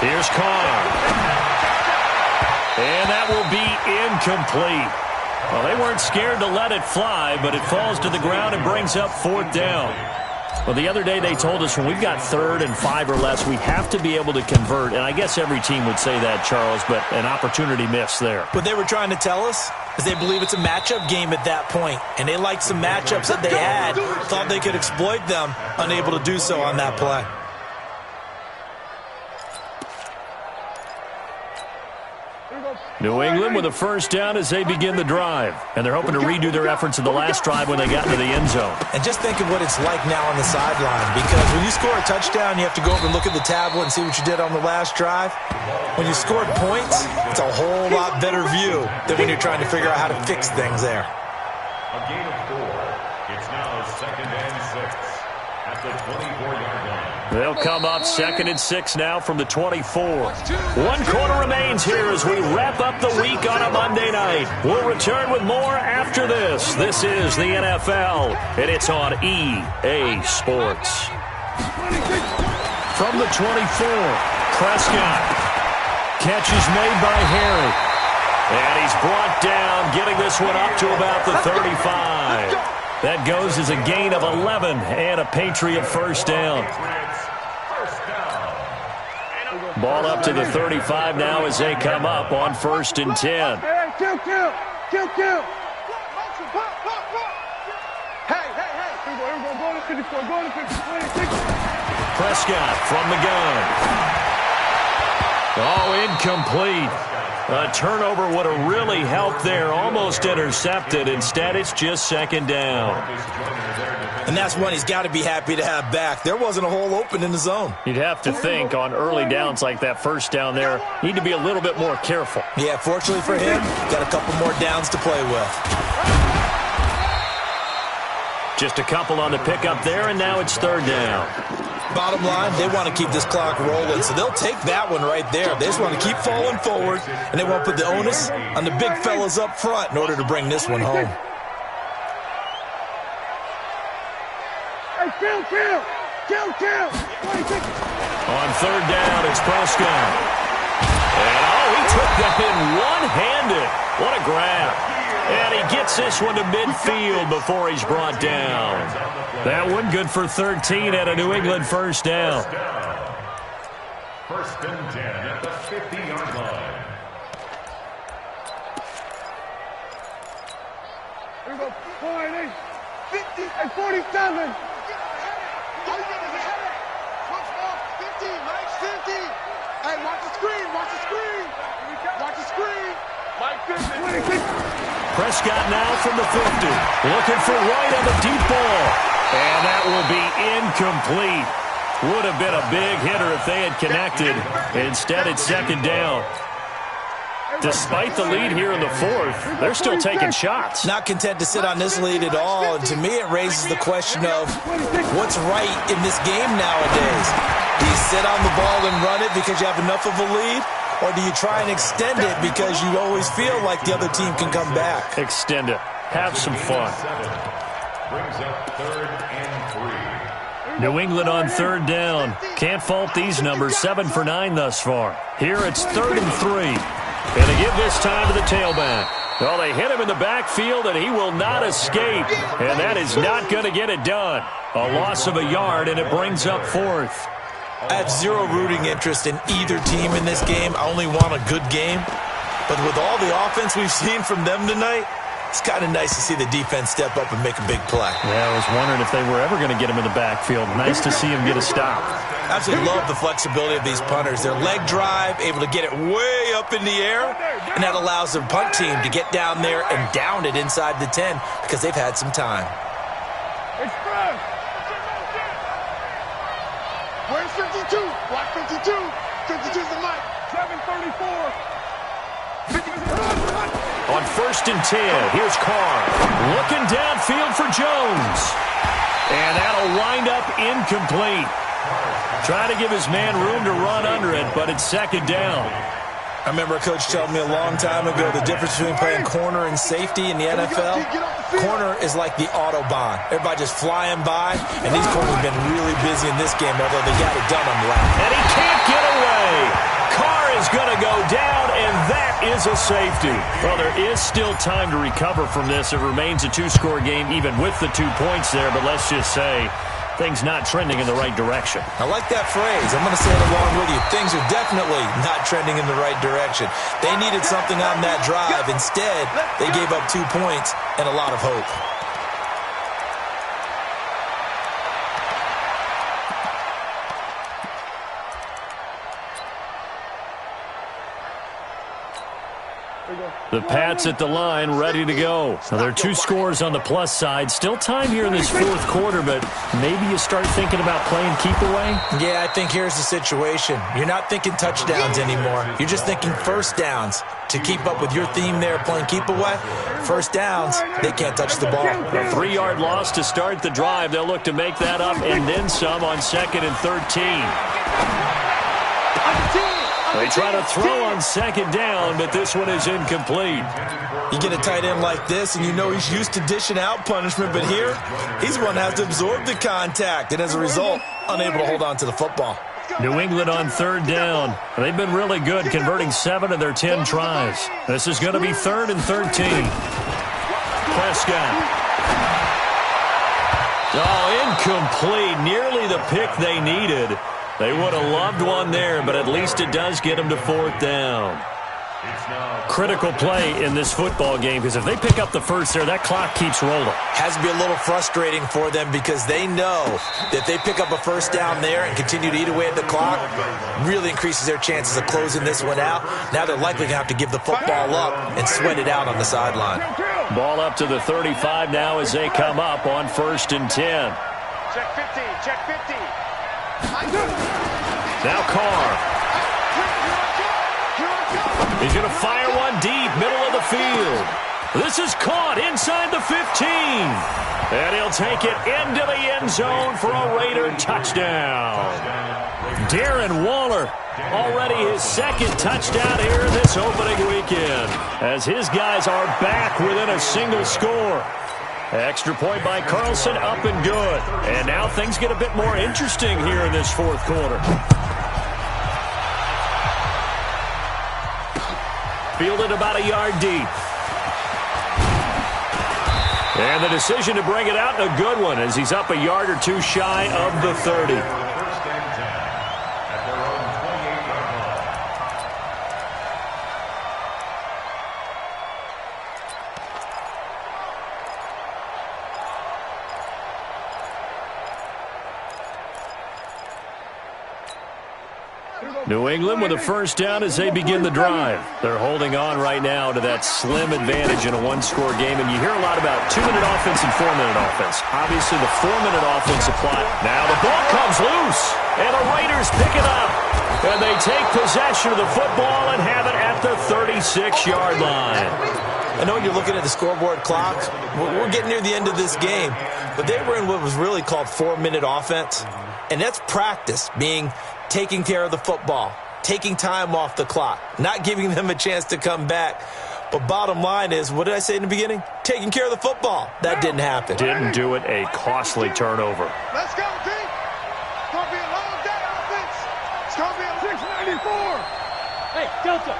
Here's Carr. And that will be incomplete. Well, they weren't scared to let it fly, but it falls to the ground and brings up 4th down. Well, the other day they told us when we've got 3rd and 5 or less, we have to be able to convert. And I guess every team would say that, Charles, but an opportunity missed there. What they were trying to tell us is they believe it's a matchup game at that point. And they liked some matchups that they had, thought they could exploit them, unable to do so on that play. New England with a 1st down as they begin the drive. And they're hoping to redo their efforts in the last drive when they got into the end zone. And just think of what it's like now on the sideline, because when you score a touchdown, you have to go over and look at the tablet and see what you did on the last drive. When you scored points, it's a whole lot better view than when you're trying to figure out how to fix things there. A gain of 4. It's now 2nd and 6 at the 24-yard line. They'll come up 2nd and 6 now from the 24. 1 quarter remains here as we wrap up the week on a Monday night. We'll return with more after this. This is the NFL, and it's on EA Sports. From the 24, Prescott. Catch is made by Harry. And he's brought down, getting this one up to about the 35. That goes as a gain of 11 and a Patriot 1st down. Ball up to the 35 now as they come up on 1st and 10. Hey, kill. Hey. Here we go. Go to 54. Go to 54. Prescott from the gun. Oh, incomplete. A turnover would have really helped there. Almost intercepted. Instead, it's just 2nd down. And that's one he's got to be happy to have back. There wasn't a hole open in the zone. You'd have to think on early downs like that 1st down there, need to be a little bit more careful. Yeah, fortunately for him, got a couple more downs to play with. Just a couple on the pickup there, and now it's 3rd down. Bottom line, they want to keep this clock rolling, so they'll take that one right there. They just want to keep falling forward, and they want to put the onus on the big fellas up front in order to bring this one home. Hey, kill. On 3rd down, it's Prescott. And, he took that in one-handed. it. What a grab. And he gets this one to midfield before he's brought down. That one good for 13 at a New England first down. First and 10 at the 50-yard line. Here we go. 40, 50, and 47. Hey, watch the screen, watch the screen. Watch the screen. Mike 50. Prescott now from the 50. Looking for White on the deep ball. And that will be incomplete. Would have been a big hitter if they had connected. Instead, it's second down. Despite the lead here in the fourth, they're still taking shots. Not content to sit on this lead at all. And to me, it raises the question of what's right in this game nowadays. Do you sit on the ball and run it because you have enough of a lead? Or do you try and extend it because you always feel like the other team can come back? Extend it. Have some fun. Brings up 3rd and 3. New England on third down. Can't fault these numbers. 7 for 9 thus far. Here it's 3rd and 3. And they give this time to the tailback. Well, they hit him in the backfield, and he will not escape. And that is not going to get it done. A loss of a yard, and it brings up 4th. I have zero rooting interest in either team in this game. I only want a good game. But with all the offense we've seen from them tonight, it's kind of nice to see the defense step up and make a big play. Yeah, I was wondering if they were ever going to get him in the backfield. Nice to see him get a stop. I absolutely love the flexibility of these punters. Their leg drive, able to get it way up in the air, and that allows their punt team to get down there and down it inside the 10 because they've had some time. Where's 52? Watch 52. 52's the mic. 734. On 1st and 10, here's Carr. Looking downfield for Jones. And that'll wind up incomplete. Trying to give his man room to run under it, but it's second down. I remember a coach telling me a long time ago the difference between playing corner and safety in the NFL. Corner is like the Autobahn. Everybody just flying by, and these corners have been really busy in this game, although they got it done on the last. And he can't get away. Carr is going to go down, and that is a safety. Well, there is still time to recover from this. It remains a 2-score game, even with the 2 points there, but let's just say things not trending in the right direction. I like that phrase. I'm going to say it along with you. Things are definitely not trending in the right direction. They needed something on that drive. Instead, they gave up 2 points and a lot of hope. The Pats at the line, ready to go. Now, there are 2 scores on the plus side. Still time here in this fourth quarter, but maybe you start thinking about playing keep away? Yeah, I think here's the situation. You're not thinking touchdowns anymore. You're just thinking first downs. To keep up with your theme there, playing keep away, first downs, they can't touch the ball. A 3-yard loss to start the drive. They'll look to make that up and then some on 2nd and 13. They try to throw on second down, but this one is incomplete. You get a tight end like this, and you know he's used to dishing out punishment, but here, he's the one that has to absorb the contact, and as a result, unable to hold on to the football. New England on third down. They've been really good, converting 7 of their 10 tries. This is going to be 3rd and 13. Prescott. Oh, incomplete. Nearly the pick they needed. They would have loved one there, but at least it does get them to 4th down. Critical play in this football game, because if they pick up the first there, that clock keeps rolling. Has to be a little frustrating for them because they know that they pick up a first down there and continue to eat away at the clock, really increases their chances of closing this one out. Now they're likely going to have to give the football up and sweat it out on the sideline. Ball up to the 35 now as they come up on 1st and 10. Check 50, check 50. Now Carr. He's going to fire one deep, middle of the field. This is caught inside the 15. And he'll take it into the end zone for a Raider touchdown. Darren Waller, already his 2nd touchdown here in this opening weekend, as his guys are back within a single score. Extra point by Carlson, up and good. And now things get a bit more interesting here in this fourth quarter. fielded about a yard deep. And the decision to bring it out, a good one, as he's up a yard or two shy of the 30. First and 10 at their own 28-yard line. New England with a first down as they begin the drive. They're holding on right now to that slim advantage in a one-score game, and you hear a lot about 2-minute offense and 4-minute offense. Obviously, the 4-minute offense apply. Now the ball comes loose, and the Raiders pick it up. And they take possession of the football and have it at the 36-yard line. I know you're looking at the scoreboard clock. We're getting near the end of this game, but they were in what was really called 4-minute offense, and that's practice, being taking care of the football, taking time off the clock, not giving them a chance to come back. But bottom line is, what did I say in the beginning? Taking care of the football. That didn't happen. Didn't do it. A costly turnover. Let's go, team. It's going to be a long day, offense. It's going to be a 694. Hey, Delta.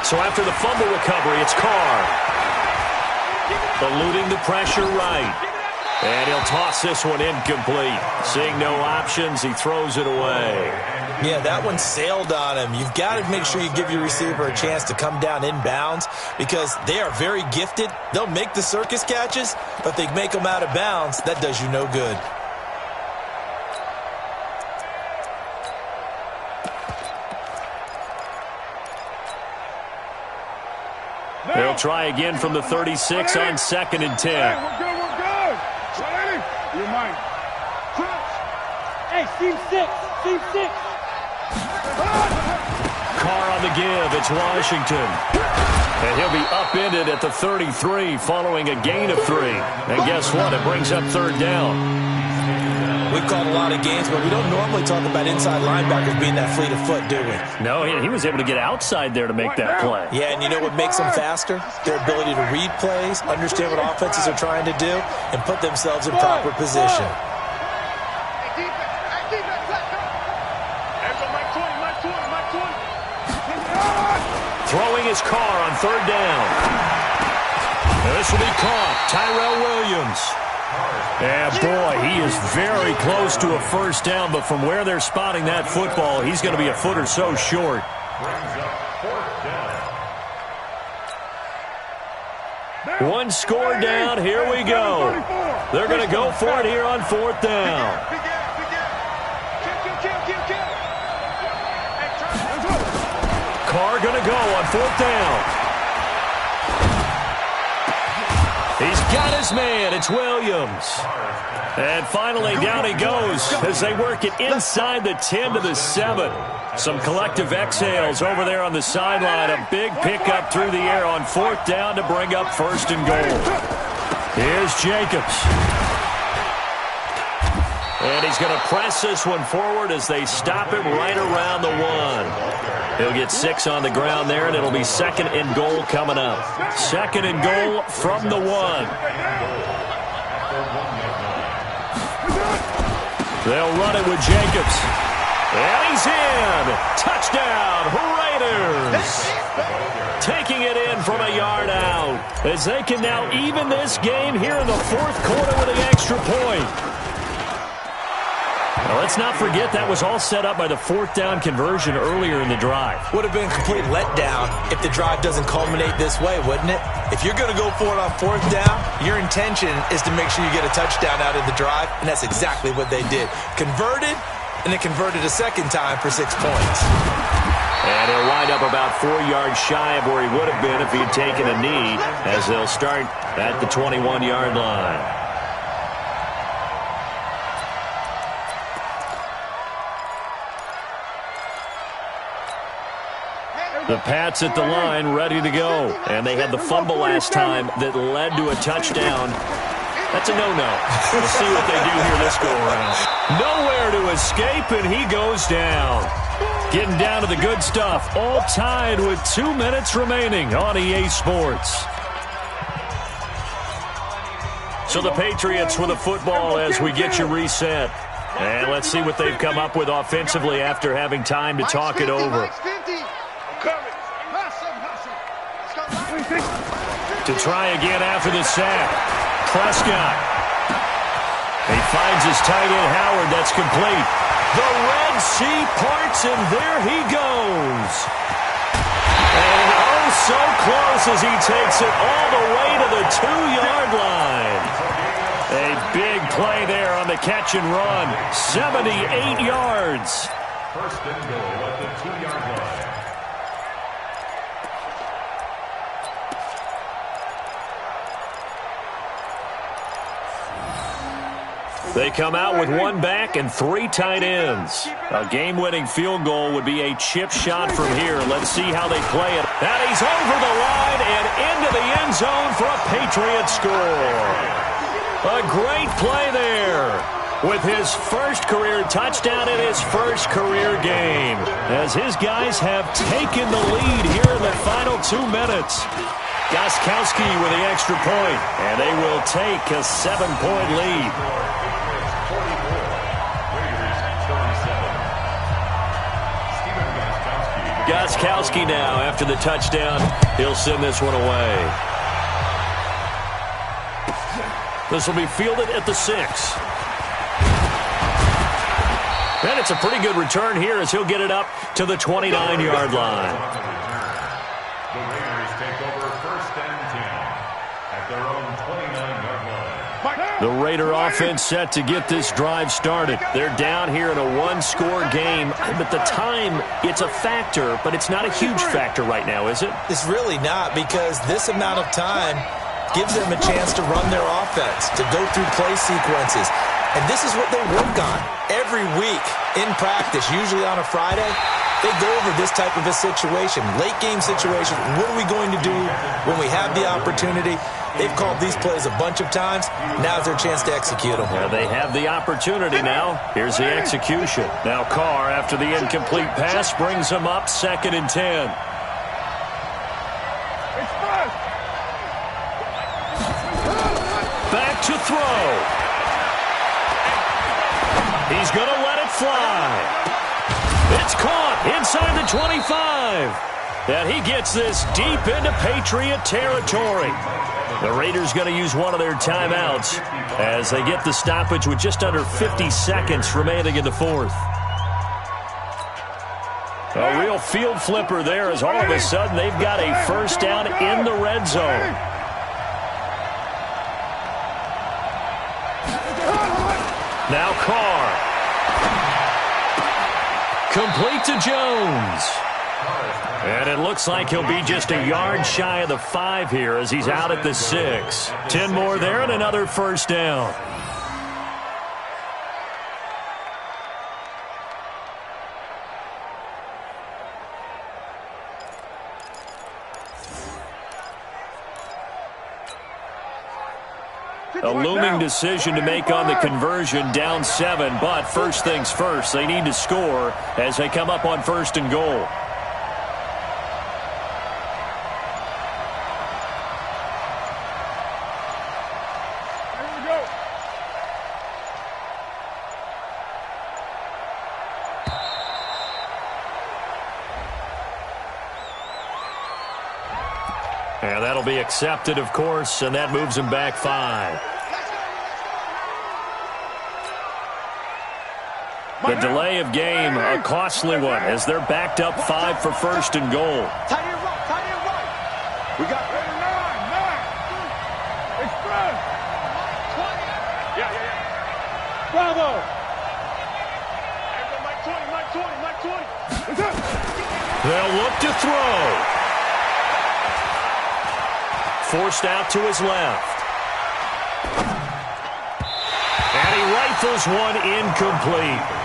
So after the fumble recovery, it's Carr. Eluding the pressure right. And he'll toss this one incomplete. Seeing no options, he throws it away. Yeah, that one sailed on him. You've got to make sure you give your receiver a chance to come down inbounds because they are very gifted. They'll make the circus catches, but if they make them out of bounds, that does you no good. They'll try again from the 36 on 2nd and 10. Hey, we're good, we're good. Ready? You're mine. Hey, Team 6. Team 6. Carr on the give. It's Washington. And he'll be upended at the 33 following a gain of 3. And guess what? It brings up 3rd down. We've called a lot of games, but we don't normally talk about inside linebackers being that fleet of foot, do we? No, he was able to get outside there to make that play. Yeah, and you know what makes them faster? Their ability to read plays, understand what offenses are trying to do, and put themselves in proper position. Throwing his Carr on 3rd down. And this will be caught. Tyrell Williams. And boy, he is very close to a first down, but from where they're spotting that football, he's going to be a foot or so short. Brings up 4th down. One score down, here we go. They're going to go for it here on 4th down. Carr going to go on 4th down. He's got his man. It's Williams. And finally, down he goes as they work it inside the 10 to the 7. Some collective exhales over there on the sideline. A big pickup through the air on 4th down to bring up 1st and goal. Here's Jacobs. And he's going to press this one forward as they stop him right around the 1. He'll get 6 on the ground there, and it'll be 2nd and goal coming up. 2nd and goal from the 1. They'll run it with Jacobs. And he's in. Touchdown, Raiders. Taking it in from a yard out as they can now even this game here in the 4th quarter with an extra point. Now, let's not forget that was all set up by the 4th down conversion earlier in the drive. Would have been a complete letdown if the drive doesn't culminate this way, wouldn't it? If you're going to go for it on 4th down, your intention is to make sure you get a touchdown out of the drive, and that's exactly what they did. Converted, and they converted a 2nd time for 6 points. And he'll wind up about 4 yards shy of where he would have been if he had taken a knee, as they'll start at the 21-yard line. The Pats at the line, ready to go. And they had the fumble last time that led to a touchdown. That's a no-no. We'll see what they do here this go-around. Nowhere to escape, and he goes down. Getting down to the good stuff. All tied with 2 minutes remaining on EA Sports. So the Patriots with the football as we get you reset. And let's see what they've come up with offensively after having time to talk it over. To try again after the sack. Prescott. He finds his tight end, Howard. That's complete. The Red Sea parts, and there he goes. And oh, so close as he takes it all the way to the 2-yard line. A big play there on the catch and run. 78 yards. First and goal at the 2-yard line. They come out with one back and 3 tight ends. A game-winning field goal would be a chip shot from here. Let's see how they play it. And he's over the line and into the end zone for a Patriot score. A great play there with his first career touchdown in his first career game, as his guys have taken the lead here in the final 2 minutes. Gostkowski with the extra point, and they will take a 7-point lead. Gostkowski now, after the touchdown, he'll send this one away. This will be fielded at the 6. And it's a pretty good return here as he'll get it up to the 29-yard line. The Raiders take over first and 10 at their own 29-yard line. The Raider offense set to get this drive started. They're down here in a 1-score game, but the time, it's a factor, but it's not a huge factor right now, is it? It's really not, because this amount of time gives them a chance to run their offense, to go through play sequences. And this is what they work on every week in practice, usually on a Friday. They go over this type of a situation, late game situation. What are we going to do when we have the opportunity? They've called these plays a bunch of times. Now's their chance to execute them. Well, they have the opportunity now. Here's the execution. Now Carr, after the incomplete pass, brings them up 2nd and 10. Back to throw. He's going to let it fly. It's caught inside the 25. And he gets this deep into Patriot territory. The Raiders going to use one of their timeouts as they get the stoppage with just under 50 seconds remaining in the 4th. A real field flipper there as all of a sudden they've got a first down in the red zone. Now Carr. Complete to Jones. And it looks like he'll be just a yard shy of the 5 here as he's out at the 6. 10 more there and another first down. A looming decision to make on the conversion, down 7. But first things first, they need to score as they come up on 1st and goal. And that'll be accepted, of course, and that moves him back 5. The delay of game, a costly one, as they're backed up 5 for 1st and goal. Tight end right. We got 9. Express. Yeah. Bravo. Mike 20. They'll look to throw. Forced out to his left. And he rifles one incomplete.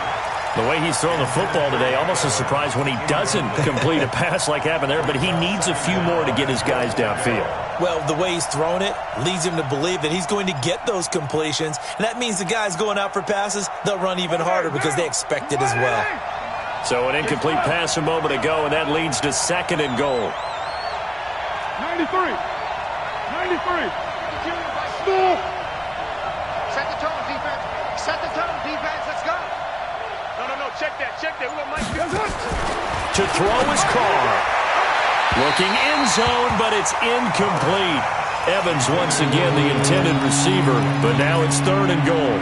The way he's throwing the football today, almost a surprise when he doesn't complete a pass like happened there, but he needs a few more to get his guys downfield. Well, the way he's thrown it leads him to believe that he's going to get those completions, and that means the guys going out for passes, they'll run even harder because they expect it as well. So an incomplete pass a moment ago, and that leads to 2nd and goal. 93. Stop. Set the tone, defense. Set the tone, defense. Let's go. No. Check that. We want Mike. To throw his Carr. Looking end zone, but it's incomplete. Evans once again the intended receiver, but now it's 3rd and goal.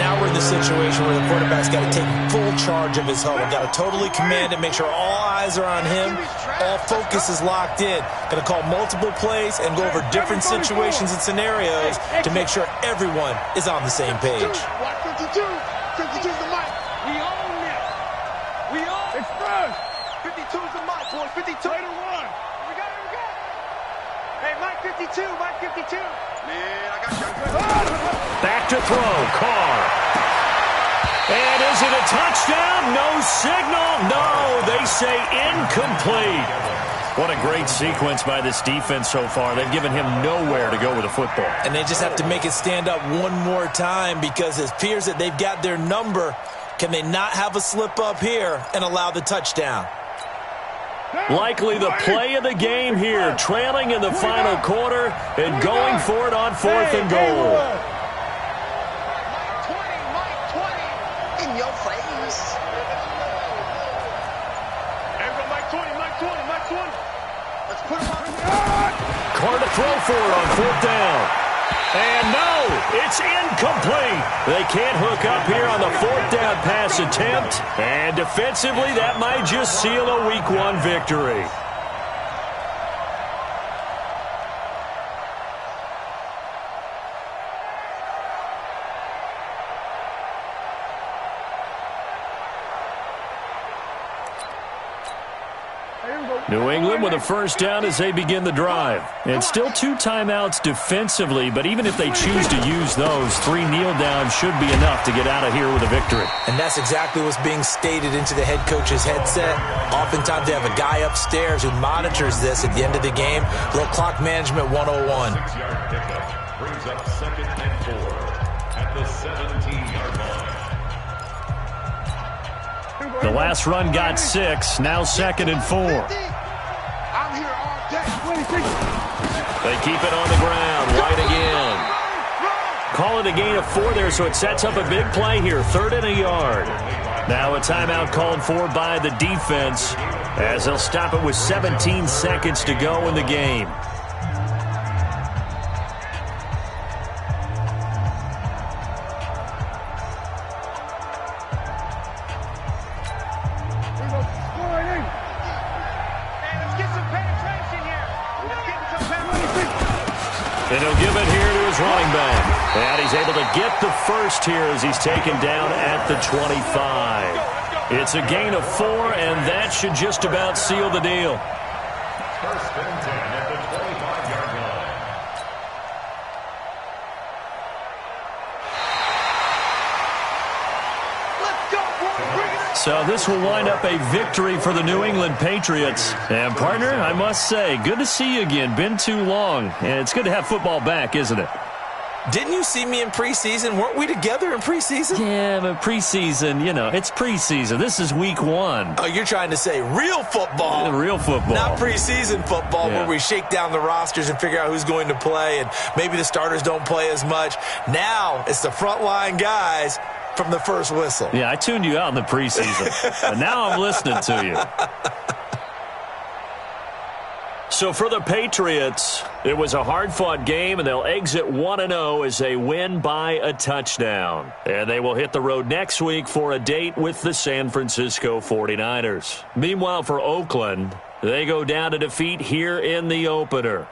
Now we're in the situation where the quarterback's got to take full charge of his huddle. Got to totally command it, make sure all eyes are on him. All focus is locked in. Got to call multiple plays and go over different situations and scenarios to make sure everyone is on the same page. Watch 52. 52's the mic. We own this. We own it. Express. 52's the mic, boys. 52. Play to run. We got it. Hey, Mike 52. Mike 52. Man, I got you. Back to throw, Carr. And is it a touchdown? No signal. No, they say incomplete. What a great sequence by this defense so far. They've given him nowhere to go with the football. And they just have to make it stand up one more time because it appears that they've got their number. Can they not have a slip up here and allow the touchdown? Likely the play of the game here, trailing in the final quarter and going for it on 4th and goal. Mike 20. In your face. Everyone, Mike 20, Mike 20, Mike 20. Let's put him on. Carr to throw for it on 4th down. And no, it's incomplete. They can't hook up here on the 4th down pass attempt. And defensively, that might just seal a Week 1 victory. New England with a 1st down as they begin the drive. And still 2 timeouts defensively, but even if they choose to use those, 3 kneel downs should be enough to get out of here with a victory. And that's exactly what's being stated into the head coach's headset. Oftentimes they have a guy upstairs who monitors this at the end of the game. Little clock management 101. 6-yard pickup brings up 2nd and 4 at the 17-yard line. The last run got 6, now 2nd and 4. I'm here all day. They keep it on the ground, right again. Call it a gain of 4 there, so it sets up a big play here, 3rd and a yard. Now a timeout called for by the defense as they'll stop it with 17 seconds to go in the game. And he'll give it here to his running back. And he's able to get the first here as he's taken down at the 25. It's a gain of 4, and that should just about seal the deal. 1st and 10 at the 25-yard line. Let's go, boys. Bring it up. So this will wind up a victory for the New England Patriots. And, partner, I must say, good to see you again. Been too long. And it's good to have football back, isn't it? Didn't you see me in preseason? Weren't we together in preseason? Yeah, but preseason, you know, it's preseason. This is Week 1. Oh, you're trying to say real football. Real football. Not preseason football Yeah. where we shake down the rosters and figure out who's going to play and maybe the starters don't play as much. Now it's the frontline guys from the first whistle. Yeah, I tuned you out in the preseason. And now I'm listening to you. So for the Patriots, it was a hard-fought game, and they'll exit 1-0 as they win by a touchdown. And they will hit the road next week for a date with the San Francisco 49ers. Meanwhile, for Oakland, they go down to defeat here in the opener.